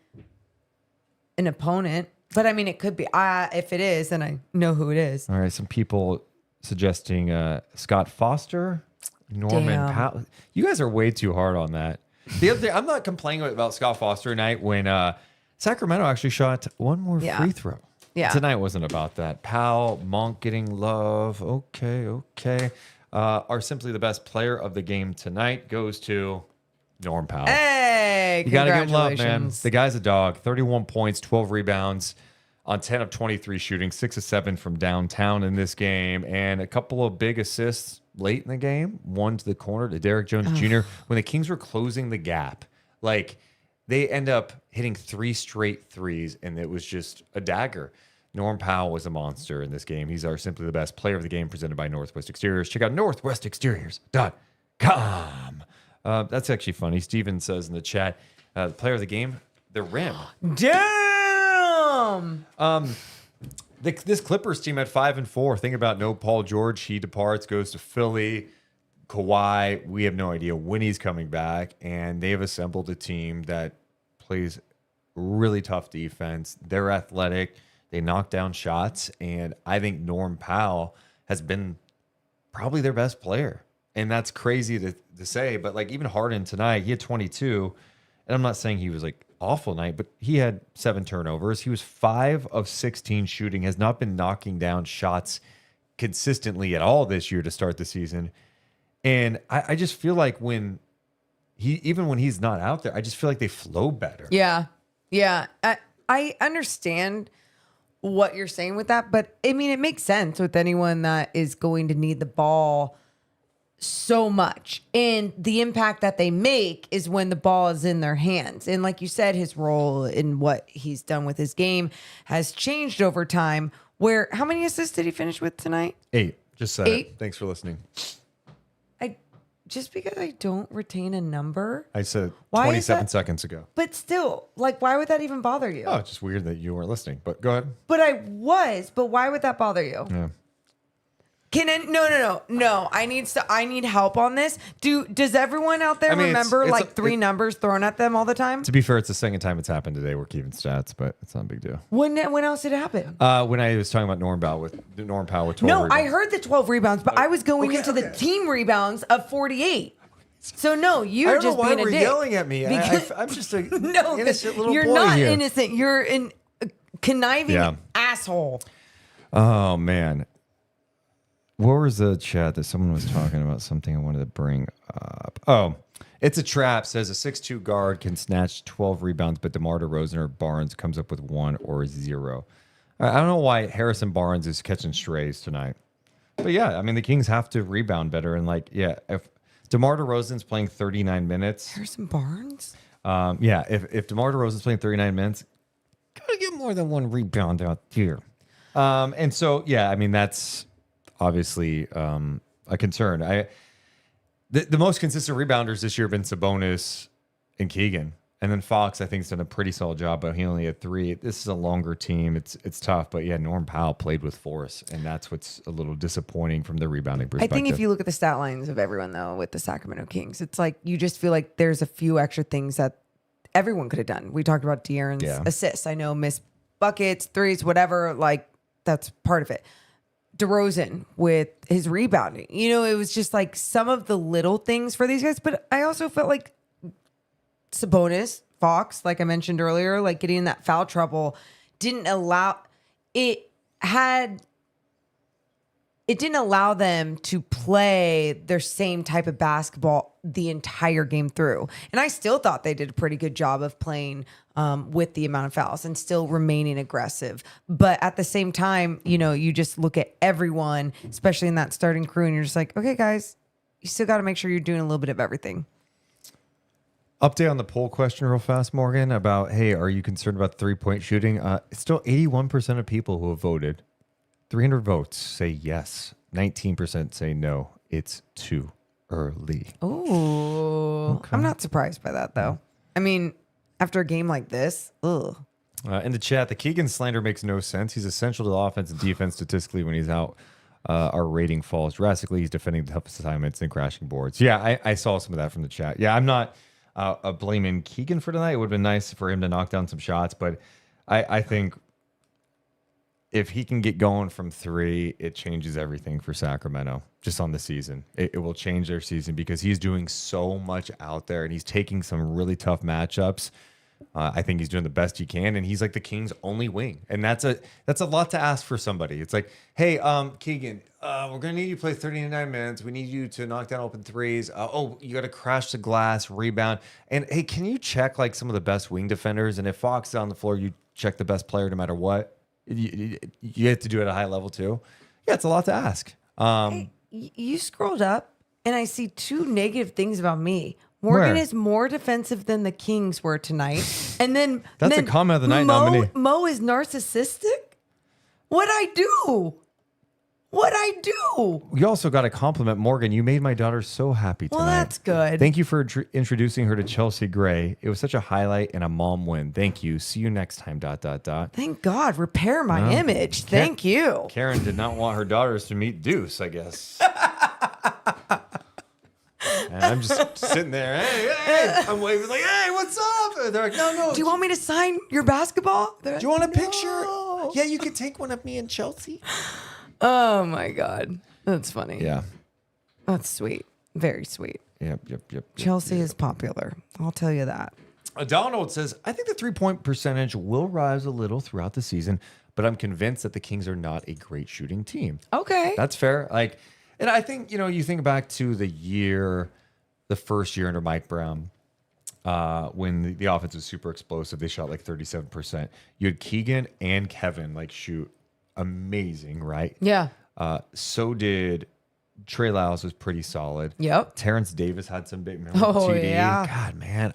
an opponent. But I mean, it could be. If it is, then I know who it is. All right, some people suggesting Scott Foster, Norman Powell. You guys are way too hard on that. The other thing, I'm not complaining about Scott Foster tonight when Sacramento actually shot one more free throw. Yeah. Tonight wasn't about that. Powell, Monk getting love. Okay. Our simply the best player of the game tonight goes to Norm Powell. Hey, you got to give him love, man. The guy's a dog. 31 points, 12 rebounds on 10 of 23 shooting, 6 of 7 from downtown in this game, and a couple of big assists late in the game. One to the corner to Derek Jones Jr. when the Kings were closing the gap. Like, they end up hitting 3 straight threes, and it was just a dagger. Norm Powell was a monster in this game. He's our simply the best player of the game, presented by Northwest Exteriors. Check out northwestexteriors.com. That's actually funny. Steven says in the chat, the player of the game, the rim. Damn! This Clippers team at 5-4. Think about no Paul George. He departs, goes to Philly. Kawhi, we have no idea when he's coming back. And they have assembled a team that plays really tough defense. They're athletic. They knock down shots. And I think Norm Powell has been probably their best player. And that's crazy to say. But like even Harden tonight, he had 22. And I'm not saying he was like awful night, but he had 7 turnovers. He was 5 of 16 shooting, has not been knocking down shots consistently at all this year to start the season. And I just feel like when he's not out there, I just feel like they flow better. Yeah. I understand what you're saying with that, but I mean, it makes sense with anyone that is going to need the ball so much, and the impact that they make is when the ball is in their hands. And like you said, his role in what he's done with his game has changed over time. Where how many assists did he finish with tonight? 8. Just said 8. it. Thanks for listening. just because I don't retain a number. I said Why is 27 that- seconds ago. But still, like, why would that even bother you? Oh, it's just weird that you weren't listening. But go ahead. But I was. But why would that bother you? Yeah. No. I need help on this. Does everyone out there I mean, remember it's like three numbers thrown at them all the time? To be fair, it's the second time it's happened today. We're keeping stats, but it's not a big deal. When else did it happen? When I was talking about Norm Powell with 12 No, rebounds. I heard the 12 rebounds, but I was going into the team rebounds of 48. So no, you're just being a dick. yelling at me. I'm just a No, innocent little you're boy not here. innocent. You're an conniving Yeah. asshole. Oh, man. What was the chat that someone was talking about? Something I wanted to bring up. Oh, it's a trap. Says a 6'2" guard can snatch 12 rebounds, but DeMar DeRozan or Barnes comes up with 1 or 0. I don't know why Harrison Barnes is catching strays tonight. But yeah, I mean, the Kings have to rebound better. And if DeMar DeRozan's playing 39 minutes. Harrison Barnes? If DeMar DeRozan's playing 39 minutes, gotta get more than 1 rebound out here. And so, yeah, I mean, that's obviously a concern. The most consistent rebounders this year have been Sabonis and Keegan. And then Fox, I think, has done a pretty solid job, but he only had 3. This is a longer team. It's tough. But yeah, Norm Powell played with force, and that's what's a little disappointing from the rebounding I perspective. think if you look at the stat lines of everyone, though, with the Sacramento Kings, it's like you just feel like there's a few extra things that everyone could have done. We talked about De'Aaron's assists. I know missed buckets, threes, whatever. Like, that's part of it. DeRozan with his rebounding. It was just like some of the little things for these guys. But I also felt like Sabonis, Fox, like I mentioned earlier, like getting in that foul trouble didn't allow them to play their same type of basketball the entire game through. And I still thought they did a pretty good job of playing with the amount of fouls and still remaining aggressive. But at the same time, you just look at everyone, especially in that starting crew, and you're just like, okay, guys, you still got to make sure you're doing a little bit of everything. Update on the poll question real fast, Morgan, about, hey, are you concerned about 3-point shooting? It's still 81% of people who have voted. 300 votes say yes. 19% say no. It's too early. Oh, okay. I'm not surprised by that, though. I mean, after a game like this, ugh. In the chat, the Keegan slander makes no sense. He's essential to the offense and defense statistically. When he's out, our rating falls drastically. He's defending the toughest assignments and crashing boards. Yeah, I saw some of that from the chat. Yeah, I'm not blaming Keegan for tonight. It would have been nice for him to knock down some shots, but I think if he can get going from 3, it changes everything for Sacramento just on the season. It will change their season because he's doing so much out there and he's taking some really tough matchups. I think he's doing the best he can, and he's like the Kings' only wing, and that's a lot to ask for somebody. It's like, hey, Keegan, we're gonna need you to play 39 minutes. We need you to knock down open threes. You got to crash the glass, rebound, and hey, can you check like some of the best wing defenders? And if Fox is on the floor, you check the best player no matter what. You have to do it at a high level too. Yeah, it's a lot to ask. Hey, you scrolled up, and I see 2 negative things about me. Morgan is more defensive than the Kings were tonight. And then that's a comment of the night nominee. Mo is narcissistic? What'd I do? You also got a compliment, Morgan. You made my daughter so happy tonight. Well, that's good. Thank you for introducing her to Chelsea Gray. It was such a highlight and a mom win. Thank you. See you next time. ... Thank God. Repair my image. Thank you. Karen did not want her daughters to meet Deuce, I guess. And I'm just sitting there. Hey. I'm waving like, hey, what's up? And they're like, no. Do you want me to sign your basketball? Do you want a picture? Yeah, you could take one of me and Chelsea. Oh, my God. That's funny. Yeah. That's sweet. Very sweet. Yep. Chelsea is popular. I'll tell you that. Donald says, I think the 3-point percentage will rise a little throughout the season, but I'm convinced that the Kings are not a great shooting team. Okay. That's fair. And I think, you think back to the first year under Mike Brown, when the offense was super explosive. They shot like 37%. You had Keegan and Kevin shoot amazing, right? Yeah. So did Trey Lyles was pretty solid. Yep. Terrence Davis had some big TD. Yeah. God, man.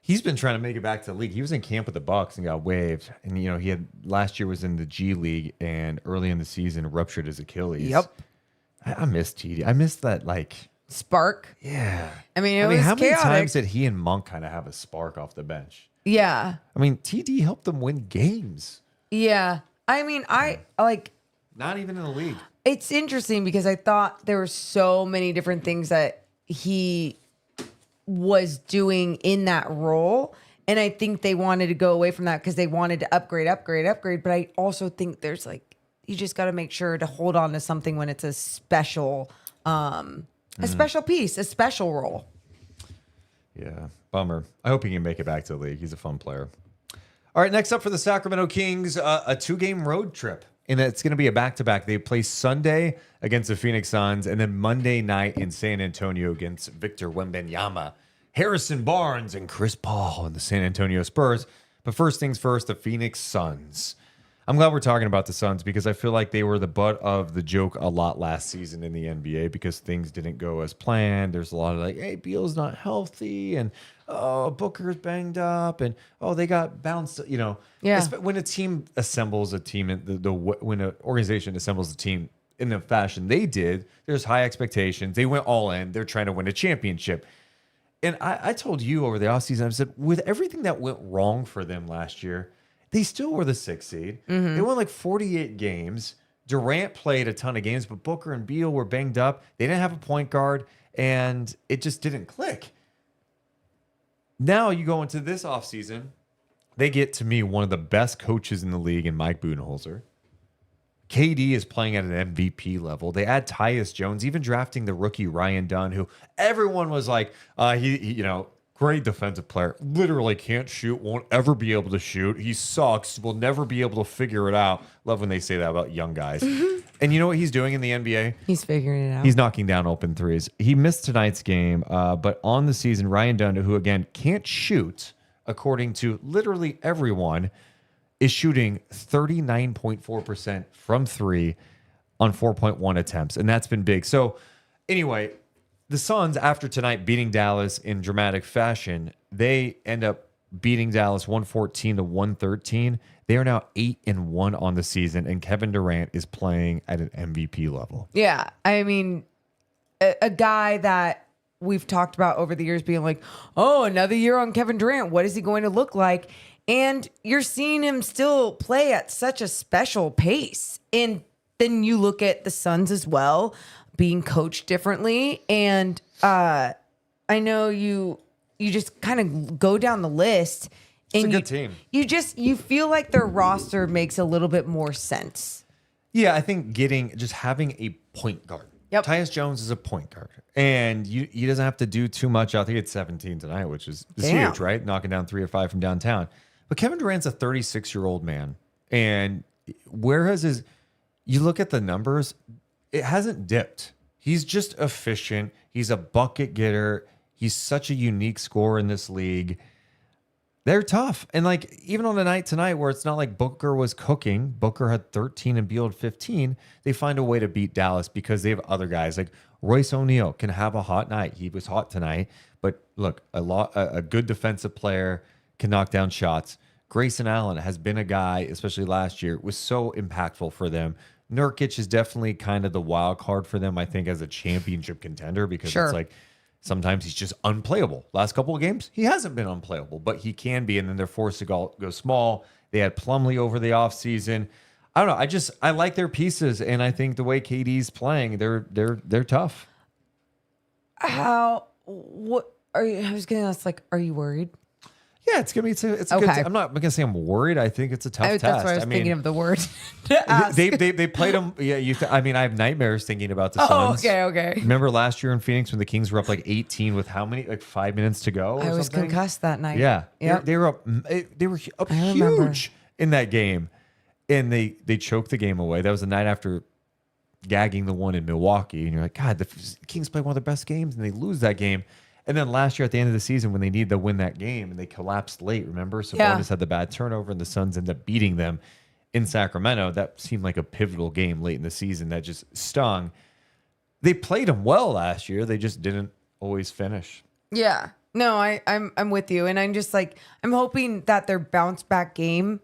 He's been trying to make it back to the league. He was in camp with the Bucks and got waived. And, he had last year was in the G League and early in the season ruptured his Achilles. Yep. I miss TD. I miss that, spark. Yeah. I mean, it was how many chaotic. times did he and Monk kind of have a spark off the bench? Yeah. I mean, TD helped them win games. Yeah. I mean, Not even in the league. it's interesting because I thought there were so many different things that he was doing in that role. And I think they wanted to go away from that because they wanted to upgrade. But I also think there's you just got to make sure to hold on to something when it's a special, special piece, a special role. Yeah, bummer. I hope he can make it back to the league. He's a fun player. All right, next up for the Sacramento Kings, a 2-game road trip. And it's going to be a back-to-back. They play Sunday against the Phoenix Suns and then Monday night in San Antonio against Victor Wembanyama, Harrison Barnes, and Chris Paul and the San Antonio Spurs. But first things first, the Phoenix Suns. I'm glad we're talking about the Suns because I feel like they were the butt of the joke a lot last season in the NBA because things didn't go as planned. There's a lot of hey, Beal's not healthy, and Booker's banged up, and they got bounced. Yeah. When a team assembles a team, when an organization assembles a team in the fashion they did, there's high expectations. They went all in. They're trying to win a championship. And I told you over the offseason, I said, with everything that went wrong for them last year, they still were the 6th seed. They won 48 games. Durant played a ton of games, but Booker and Beal were banged up. They didn't have a point guard, and it just didn't click. Now you go into this offseason, they get, to me, one of the best coaches in the league in Mike Budenholzer. KD is playing at an MVP level. They add Tyus Jones, even drafting the rookie Ryan Dunn, who everyone was like, he great defensive player. Literally can't shoot, won't ever be able to shoot. He sucks, will never be able to figure it out. Love when they say that about young guys. And you know what he's doing in the NBA? He's figuring it out. He's knocking down open threes. He missed tonight's game, but on the season, Ryan Dunn, who again can't shoot, according to literally everyone, is shooting 39.4% from 3 on 4.1 attempts. And that's been big. So anyway, the Suns, after tonight beating Dallas in dramatic fashion, they end up beating Dallas 114-113. They are now 8-1 on the season, and Kevin Durant is playing at an MVP level. Yeah. I mean, a guy that we've talked about over the years being like, another year on Kevin Durant. What is he going to look like? And you're seeing him still play at such a special pace. And then you look at the Suns as well, being coached differently. And I know you just kind of go down the list. It's a good team. You feel like their roster makes a little bit more sense. Yeah, I think having a point guard. Yep. Tyus Jones is a point guard. And he doesn't have to do too much. I think it's 17 tonight, which is huge, right? Knocking down 3 or 5 from downtown. But Kevin Durant's a 36-year-old man. And you look at the numbers, it hasn't dipped. He's just efficient. He's a bucket getter. He's such a unique scorer in this league. They're tough. And even on the night tonight where it's not like Booker was cooking, Booker had 13 and Beal had 15, they find a way to beat Dallas because they have other guys. Like Royce O'Neal can have a hot night. He was hot tonight. But look, a good defensive player can knock down shots. Grayson Allen has been a guy, especially last year, was so impactful for them. Nurkic is definitely kind of the wild card for them, I think, as a championship contender because it's like sometimes he's just unplayable. Last couple of games, he hasn't been unplayable, but he can be, and then they're forced to go small. They had Plumlee over the offseason. I don't know. I like their pieces, and I think the way KD's playing, they're tough. What are you? I was going to ask, are you worried? Yeah, it's gonna be. It's okay. Good. I'm not gonna say I'm worried. I think it's a tough test. That's what I was thinking of the word to ask. They played them. Yeah, I have nightmares thinking about the Suns. Okay. Remember last year in Phoenix when the Kings were up 18 with how many? 5 minutes to go. I was concussed that night. Yeah, they were up. They were up huge in that game, and they choked the game away. That was the night after gagging the one in Milwaukee, and you're like, God, the Kings played one of their best games, and they lose that game. And then last year at the end of the season when they needed to win that game and they collapsed late, remember? Sabonis had the bad turnover and the Suns ended up beating them in Sacramento. That seemed like a pivotal game late in the season that just stung. They played them well last year. They just didn't always finish. Yeah. No, I'm with you. And I'm just I'm hoping that their bounce back game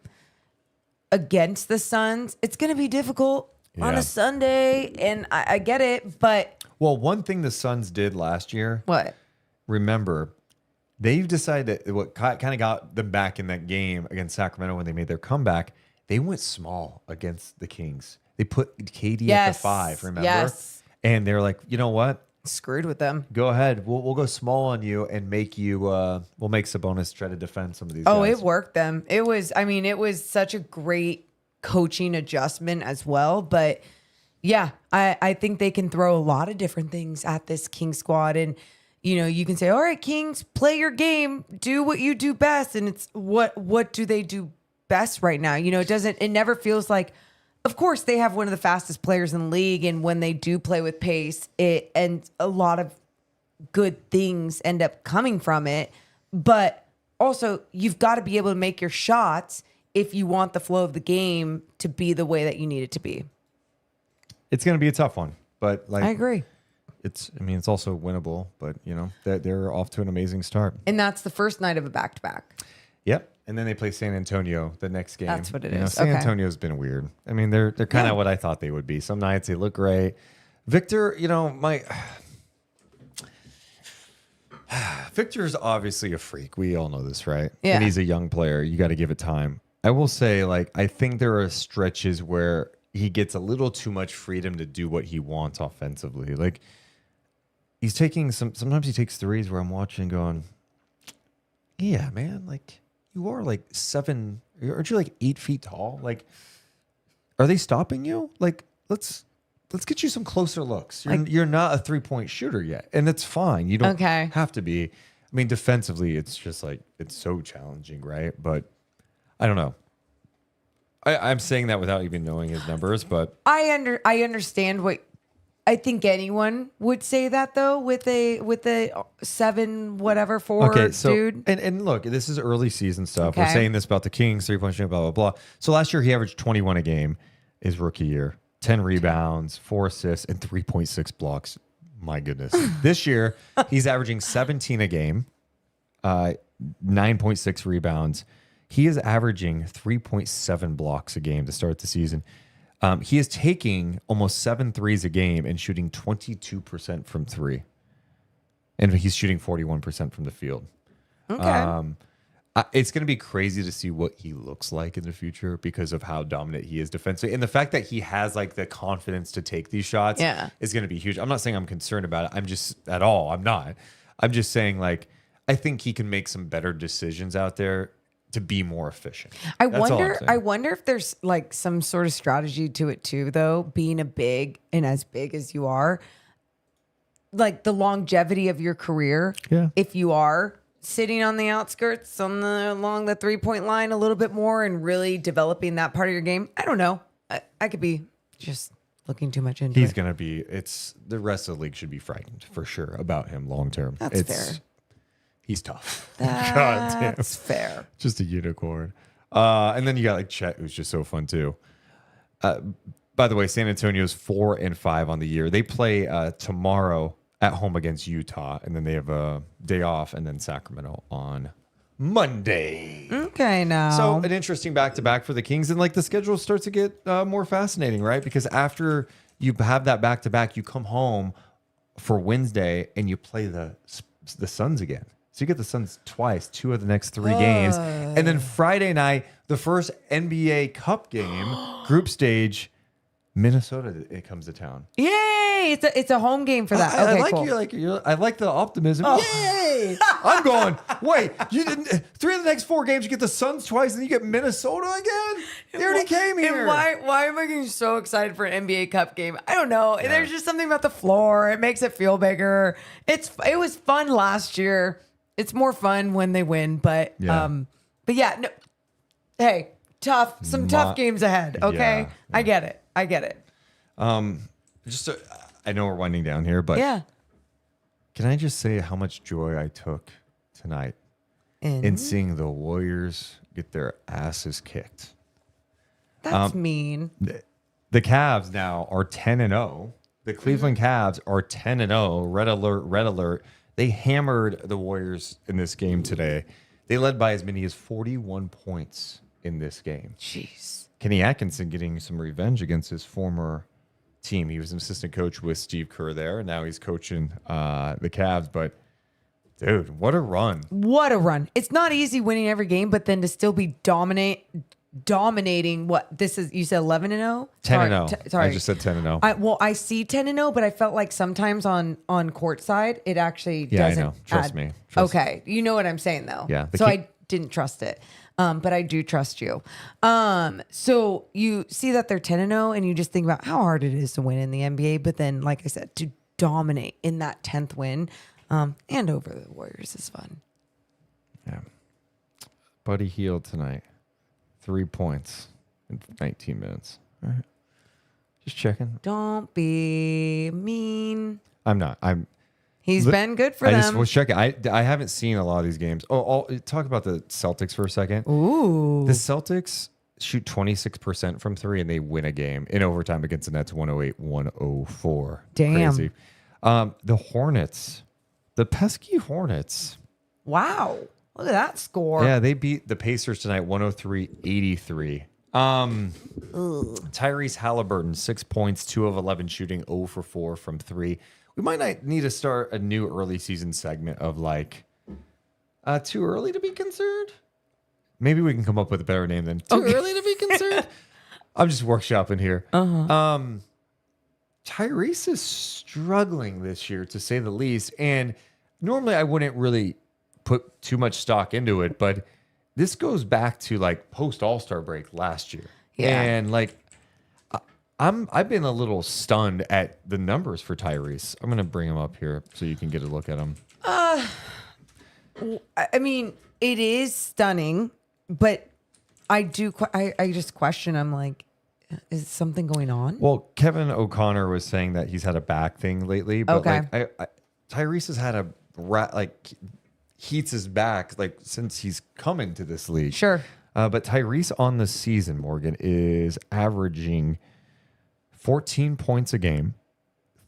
against the Suns, it's going to be difficult on a Sunday. And I get it, but Well, one thing the Suns did last year, What? remember, they've decided that what kind of got them back in that game against Sacramento when they made their comeback, they went small against the Kings. They put KD at the 5, remember? Yes. And they're like, you know what? Screwed with them. Go ahead. We'll go small on you and make you. We'll make Sabonis try to defend some of these. Oh, guys. it worked them. It was such a great coaching adjustment as well. But yeah, I think they can throw a lot of different things at this King squad. And, you can say, all right, Kings, play your game, do what you do best. And it's what do they do best right now? It never feels like, of course, they have one of the fastest players in the league. And when they do play with pace, and a lot of good things end up coming from it. But also, you've got to be able to make your shots if you want the flow of the game to be the way that you need it to be. It's going to be a tough one, but I agree. It's also winnable, but they're off to an amazing start. And that's the first night of a back-to-back. Yep. And then they play San Antonio the next game. That's what it is. San Okay. Antonio's been weird. I mean, they're kind of what I thought they would be. Some nights they look great. Victor, Victor's obviously a freak. We all know this, right? Yeah. And he's a young player. You got to give it time. I will say, I think there are stretches where he gets a little too much freedom to do what he wants offensively. He's taking sometimes he takes threes where I'm watching going, yeah, man, you are 7, aren't you 8 feet tall? Are they stopping you? Let's get you some closer looks. You're not a 3-point shooter yet, and that's fine. You don't have to be. I mean, defensively, it's just it's so challenging, right? But I don't know. I'm saying that without even knowing his numbers, but I understand what I think anyone would say that though with a 7 whatever 4 dude. And look, this is early season stuff. Okay. We're saying this about the Kings, 3-point shooting, blah, blah, blah. So last year he averaged 21 a game, his rookie year, 10 rebounds, 4 assists, and 3.6 blocks. My goodness. This year he's averaging 17 a game, 9.6 rebounds. He is averaging 3.7 blocks a game to start the season. He is taking almost 7 threes a game and shooting 22% from 3. And he's shooting 41% from the field. Okay. It's going to be crazy to see what he looks like in the future because of how dominant he is defensively. And the fact that he has the confidence to take these shots is going to be huge. I'm not saying I'm concerned about it. I'm not. I'm just saying I think he can make some better decisions out there to be more efficient. I wonder if there's some sort of strategy to it too, though, being as big as you are, the longevity of your career. Yeah. If you are sitting on the outskirts along the 3-point line a little bit more and really developing that part of your game. I don't know. I could be just looking too much into it. He's going to be, the rest of the league should be frightened for sure about him long term. That's fair. He's tough. God damn. That's fair. Just a unicorn. And then you got Chet, who's just so fun too. By the way, San Antonio's 4-5 on the year. They play tomorrow at home against Utah, and then they have a day off, and then Sacramento on Monday. Okay, now. So an interesting back-to-back for the Kings, and the schedule starts to get more fascinating, right? Because after you have that back-to-back, you come home for Wednesday, and you play the Suns again. So you get the Suns twice, 2 of the next 3 games. And then Friday night, the first NBA Cup game, group stage, Minnesota, it comes to town. Yay! It's a home game for that. I Okay, like cool. I like the optimism. Oh. Yay! I'm going, wait, you didn't 3 of the next 4 games, you get the Suns twice, and then you get Minnesota again? They already came here. And why am I getting so excited for an NBA Cup game? I don't know. Yeah. There's just something about the floor. It makes it feel bigger. It was fun last year. It's more fun when they win, but no. Hey, some tough games ahead. Okay, yeah. I get it. I know we're winding down here, but can I just say how much joy I took tonight in seeing the Warriors get their asses kicked? That's mean. The Cavs now are 10-0. The Cleveland Cavs are 10-0. Red alert. They hammered the Warriors in this game today. They led by as many as 41 points in this game. Jeez. Kenny Atkinson getting some revenge against his former team. He was an assistant coach with Steve Kerr there, and now he's coaching the Cavs. But dude, what a run! What a run! It's not easy winning every game, but then to still be dominating what this is. You said 11-0, 10-0. Sorry, I just said 10-0. I see 10-0, but I felt like sometimes on court side it actually Yeah, doesn't. I know. Trust me. Trust okay, you know what I'm saying though. Yeah, So I didn't trust it, but I do trust you. So you see that they're 10-0, and you just think about how hard it is to win in the NBA. But then, like I said, to dominate in that 10th win, and over the Warriors is fun. Yeah. Buddy Hield tonight. 3 points in 19 minutes. All right. Just checking. Don't be mean. I'm not. He's been good for I them. just was checking. I haven't seen a lot of these games. Talk about the Celtics for a second. Ooh. The Celtics shoot 26% from three, and they win a game in overtime against the Nets 108-104. Damn. Crazy. The Hornets, the pesky Hornets. Wow. Look at that score. Yeah, they beat the Pacers tonight 103-83. Tyrese Halliburton, 6 points, 2 of 11 shooting, 0 for 4 from 3. We might not need to start a new early season segment of like too early to be concerned. Maybe we can come up with a better name than too early to be concerned. I'm just workshopping here. Tyrese is struggling this year, to say the least. And normally I wouldn't really put too much stock into it, but this goes back to like post All-Star break last year. Yeah. And like I've been a little stunned at the numbers for Tyrese. I'm gonna bring him up here so you can get a look at him. I mean, it is stunning, but I just question. I'm like, is something going on? Well, Kevin O'Connor was saying that he's had a back thing lately, but Okay. like Tyrese has had a heats his back like since he's come into this league. Sure. But Tyrese on the season, Morgan, is averaging 14 points a game,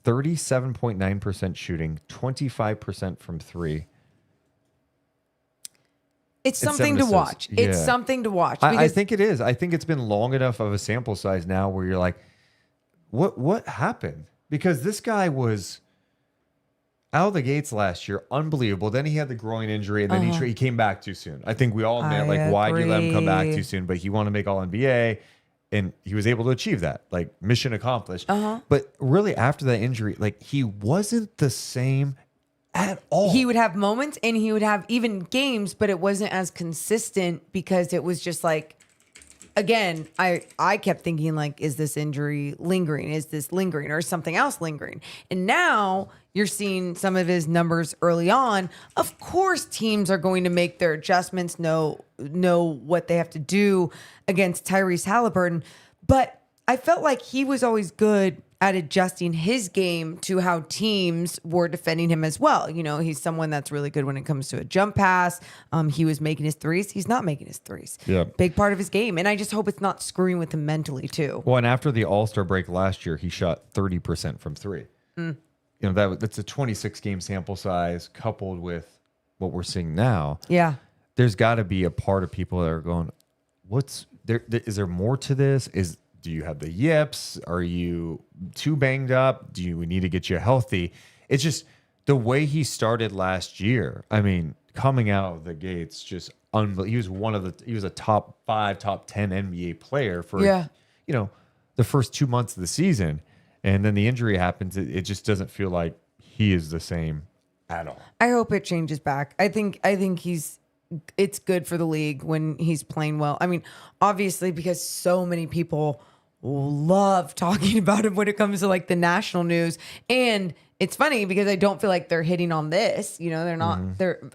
37.9% shooting, 25% from three. It's something 7 to assists. watch. It's Yeah. something to watch. I think it is. I think it's been long enough of a sample size now where you're like, what happened? Because this guy was out of the gates last year, unbelievable. Then he had the groin injury, and then he came back too soon. I think we all admit, like, why did you let him come back too soon? But he wanted to make All-NBA, and he was able to achieve that. Like, mission accomplished. But really, after that injury, like, he wasn't the same at all. He would have moments, and he would have even games, but it wasn't as consistent because it was just like, again, I kept thinking like, is this injury lingering? Is this lingering or is something else lingering? And now you're seeing some of his numbers early on. Of course, teams are going to make their adjustments, know what they have to do against Tyrese Halliburton. But I felt like he was always good at adjusting his game to how teams were defending him as well. You know, he's someone that's really good when it comes to a jump pass. He was making his threes. He's not making his threes. Yeah. Big part of his game. And I just hope it's not screwing with him mentally too. Well, and after the All-Star break last year, he shot 30% from three. You know, that's a 26-game sample size coupled with what we're seeing now. Yeah. There's got to be a part of people that are going, what's there? Is there more to this? Do you have the yips? Are you too banged up? Do we need to get you healthy? It's just the way he started last year. I mean, coming out of the gates, just unbelievable. He was a top 5, top 10 NBA player for the first 2 months of the season, and then the injury happens. It just doesn't feel like he is the same at all. I hope it changes back. I think it's good for the league when he's playing well. I mean, obviously, because so many people love talking about him when it comes to like the national news. And it's funny because I don't feel like they're hitting on this. You know, they're not,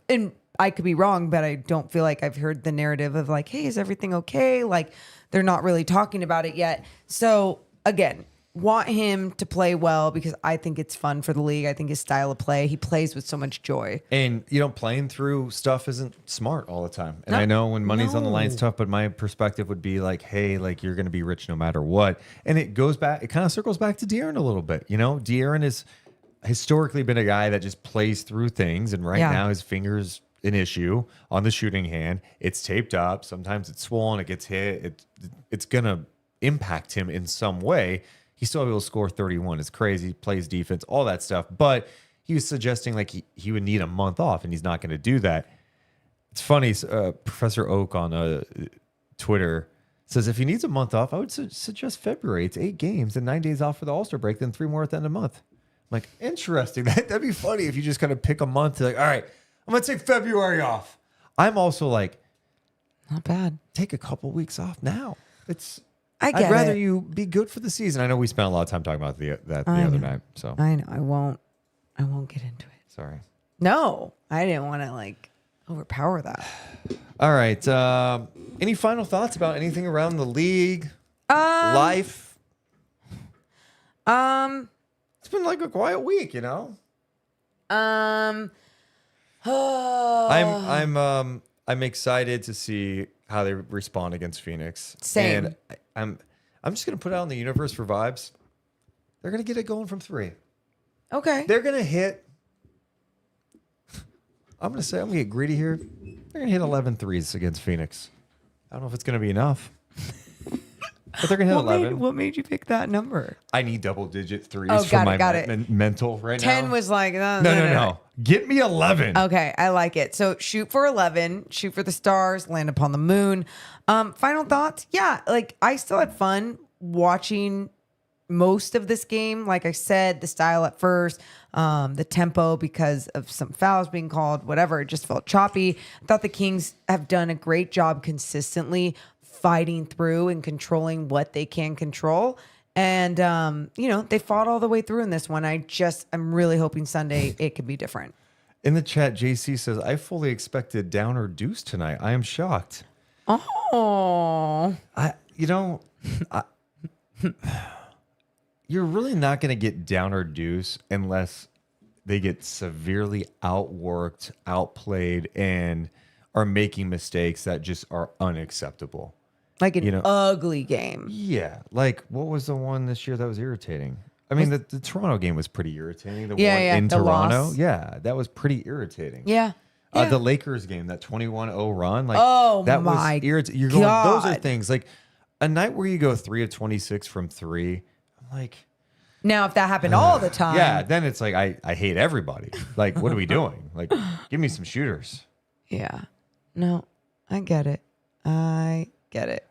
and I could be wrong, but I don't feel like I've heard the narrative of like, hey, is everything okay? Like they're not really talking about it yet. So again, want him to play well because I think it's fun for the league. I think his style of play, he plays with so much joy. And, you know, playing through stuff isn't smart all the time. And I know when money's on the line, it's tough, but my perspective would be like, hey, like you're going to be rich no matter what. And it kind of circles back to De'Aaron a little bit. You know, De'Aaron has historically been a guy that just plays through things. And right now his finger's an issue on the shooting hand. It's taped up. Sometimes it's swollen. It gets hit. It's going to impact him in some way. He's still able to score 31. It's crazy. Plays defense, all that stuff. But he was suggesting like he would need a month off, and he's not going to do that. It's funny. Professor Oak on Twitter says if he needs a month off, I would suggest February. It's 8 games and 9 days off for the All-Star break, then 3 more at the end of the month. I'm like, interesting. That'd be funny if you just kind of pick a month. Like, all right, I'm going to take February off. I'm also like, not bad. Take a couple weeks off now. I'd rather you be good for the season. I know we spent a lot of time talking about the other night. So I know. I won't get into it. Sorry. No, I didn't want to like overpower that. All right. Any final thoughts about anything around the league? Life? It's been like a quiet week, you know? I'm excited to see how they respond against Phoenix. Same. And I'm just gonna put it out in the universe for vibes. They're gonna get it going from 3. Okay. They're gonna hit. I'm gonna get greedy here. They're gonna hit 11 threes against Phoenix. I don't know if it's gonna be enough. But they're gonna hit 11. What made you pick that number? I need double-digit threes Oh, for got my it. mental right 10 now. was like, No. Get me 11. Okay, I like it. So shoot for 11, shoot for the stars, land upon the moon. Final thoughts? Yeah, like I still had fun watching most of this game. Like I said, the style at first, the tempo because of some fouls being called, whatever, it just felt choppy. I thought the Kings have done a great job consistently fighting through and controlling what they can control. And, they fought all the way through in this one. I'm really hoping Sunday it could be different. In the chat, JC says, I fully expected Downer Deuce tonight. I am shocked. Oh. You're really not going to get Downer Deuce unless they get severely outworked, outplayed, and are making mistakes that just are unacceptable. Like an ugly game. Yeah. Like, what was the one this year that was irritating? I mean, the Toronto game was pretty irritating. The one in the Toronto. loss. Yeah, that was pretty irritating. Yeah. The Lakers game, that 21-0 run. Like, that my was irritating. You're God. going, those are things. Like, a night where you go 3 of 26 from 3, I'm like... Now, if that happened all the time. Yeah, then it's like, I hate everybody. Like, what are we doing? Like, give me some shooters. Yeah. No, I get it.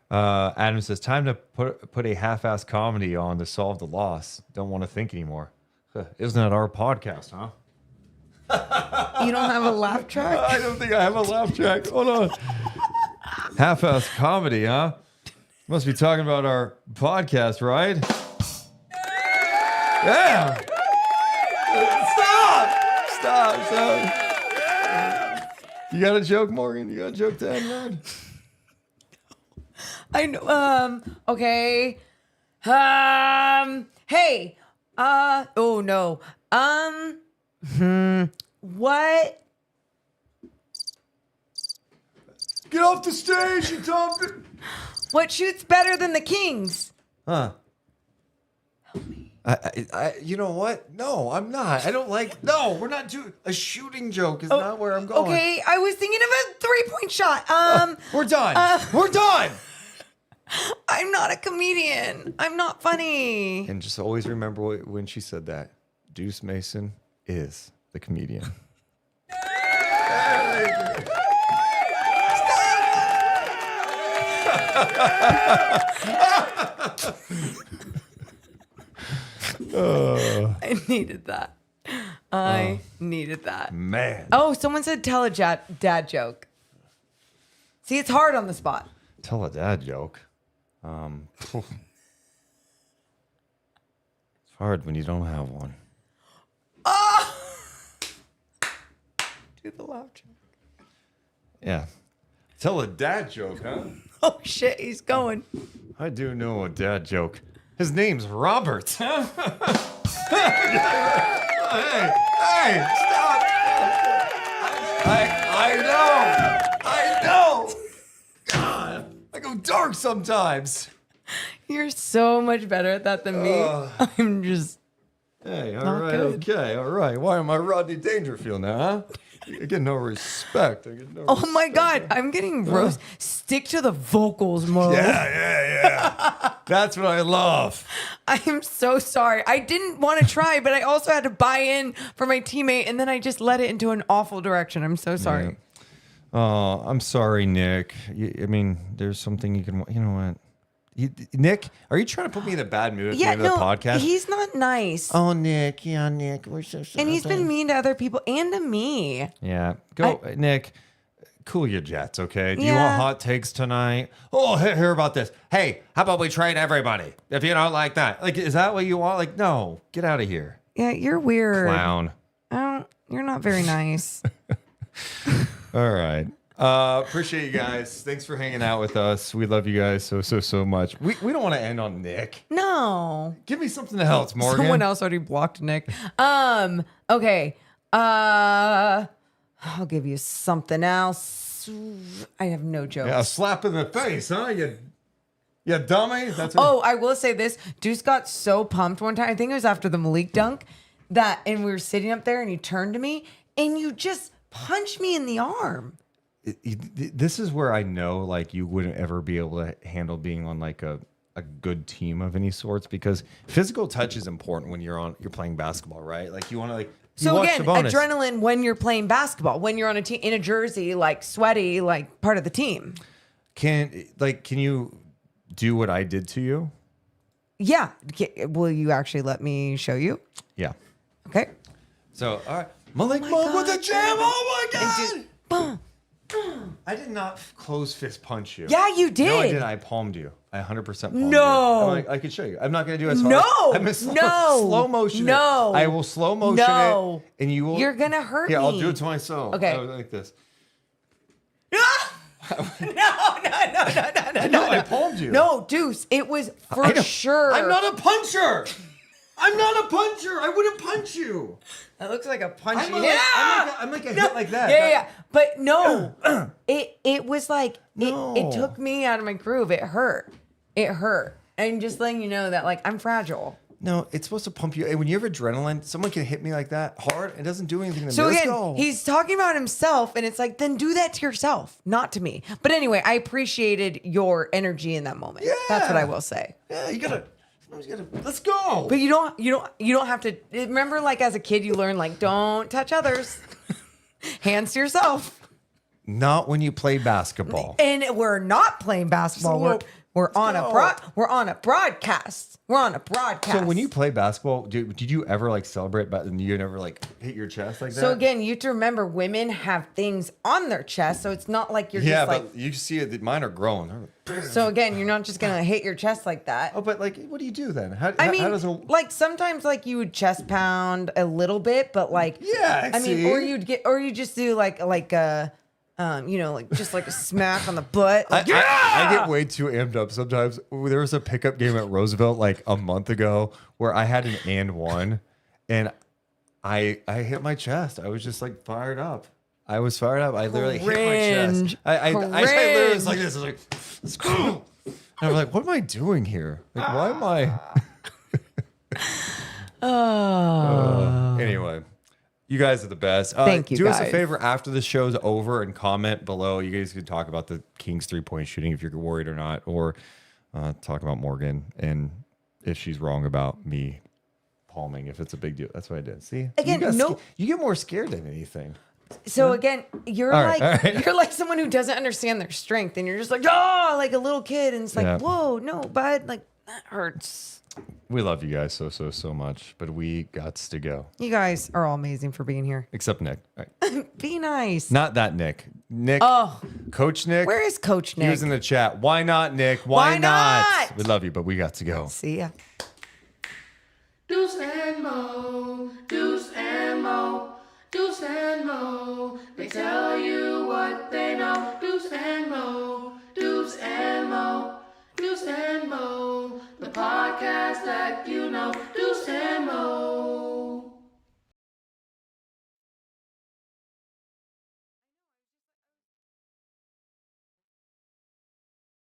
Adam says, time to put a half-ass comedy on to solve the loss. Don't want to think anymore. Isn't that our podcast, huh? You don't have a laugh track? I don't think I have a laugh track. Hold on. Half-ass comedy, huh? Must be talking about our podcast, right? Yeah. Stop. You got a joke, Morgan? You got a joke to end, man? I know. Okay. Hey. Oh no. What? Get off the stage, you dumb. What shoots better than the Kings? Huh? Help me. You know what? No, I'm not. I don't like. No, we're not doing a shooting joke. Is not where I'm going. Okay, I was thinking of a 3-point shot. We're done. We're done. I'm not a comedian. I'm not funny. And just always remember when she said that. Deuce Mason is the comedian. I needed that. I needed that. Man. Oh, someone said tell a dad joke. See, it's hard on the spot. Tell a dad joke. It's hard when you don't have one. Do the laugh track. Yeah. Tell a dad joke, huh? Oh shit, he's going. I do know a dad joke. His name's Robert. Hey, stop. I know. God, I go dark sometimes. You're so much better at that than me. I'm just. Hey, all Not right, good. okay, all right. Why am I Rodney Dangerfield now, huh? I get no respect. Oh my God, I'm getting roast. Stick to the vocals, Mo. Yeah. That's what I love. I am so sorry. I didn't want to try, but I also had to buy in for my teammate, and then I just led it into an awful direction. I'm so sorry. Yeah. Oh, I'm sorry, Nick. I mean, there's something you can. You know what? Nick, are you trying to put me in a bad mood at the end of the podcast? He's not nice. Oh, Nick. Yeah, Nick. We're so sorry. And he's been mean to other people and to me. Yeah. Go, Nick. Cool your jets, okay? Do you want hot takes tonight? Oh, hear about this. Hey, how about we trade everybody? If you don't like that. Like, is that what you want? Like, no. Get out of here. Yeah, you're weird. Clown. You're not very nice. All right. Appreciate you guys. Thanks for hanging out with us. We love you guys so much. We don't want to end on Nick. No. Give me something else, Morgan. Someone else already blocked Nick. Okay. I'll give you something else. I have no jokes. Yeah, a slap in the face, huh? You dummy. That's what I will say this. Deuce got so pumped one time. I think it was after the Malik dunk and we were sitting up there and he turned to me and you just punched me in the arm. This is where I know like you wouldn't ever be able to handle being on like a good team of any sorts, because physical touch is important when you're playing basketball, right? Like you want to like. So again, adrenaline when you're playing basketball, when you're on a team in a jersey, like sweaty, like part of the team. Can you do what I did to you? Yeah. Will you actually let me show you? Yeah. Okay. So all right, Malik Monk with a jam. Oh my god! Boom. I did not close fist punch you. Yeah, you did. No, I did. I palmed you. I 100% palmed you. No. I can show you. I'm not going to do it as hard. No. I'm slow motion No. it. I will slow motion it. And you will. You're going to hurt me. Yeah, I'll do it to myself. Okay. I was like this. No, I palmed you. No, Deuce, it was for sure. I'm not a puncher. I'm not a puncher. I wouldn't punch you. That looks like a punch. I'm like a hit like that. Yeah. But no, it was like, it took me out of my groove. It hurt. And just letting you know that like I'm fragile. No, it's supposed to pump you. And when you have adrenaline, someone can hit me like that hard. It doesn't do anything to me. So again, he's talking about himself, and it's like, then do that to yourself, not to me. But anyway, I appreciated your energy in that moment. Yeah. That's what I will say. Yeah, you gotta. Let's go. But you don't have to. Remember, like as a kid, you learn like don't touch others, hands to yourself. Not when you play basketball. And we're not playing basketball. We're on a broadcast. We're on a broadcast. So when you play basketball, did you ever like celebrate? But you never like hit your chest like that. So again, you have to remember women have things on their chest, so it's not like you're just like. Yeah, but you see it. Mine are growing. So again, you're not just gonna hit your chest like that. Oh, but like, what do you do then? How does a like sometimes like you would chest pound a little bit, but like I mean, or you just do like like just like a smack on the butt. Like, I get way too amped up sometimes. There was a pickup game at Roosevelt like a month ago where I had an and one, and I hit my chest. I was just like fired up. I was fired up. I literally hit my chest. I literally was like this. I was like, let's go. And I'm like, what am I doing here? Like, why am I? Anyway. You guys are the best. Thank you, do guys. us a favor after the show's over and comment below. You guys can talk about the Kings 3-point shooting if you're worried or not, or talk about Morgan and if she's wrong about me palming, if it's a big deal. That's what I did. See? Again, you get more scared than anything. So again, you're all right. you're like someone who doesn't understand their strength, and you're just like, oh, like a little kid, and it's like, whoa, no, bud, like that hurts. We love you guys so much, but we got to go. You guys are all amazing for being here. Except Nick. All right. Be nice. Not that Nick. Nick. Oh. Coach Nick. Where is Coach Nick? He was in the chat. Why not, Nick? Why not? We love you, but we got to go. See ya. Deuce and Mo, Deuce and Mo, Deuce and Mo. They tell you what they know. Deuce and Mo, Deuce and Mo, Deuce and Mo. The podcast that you know.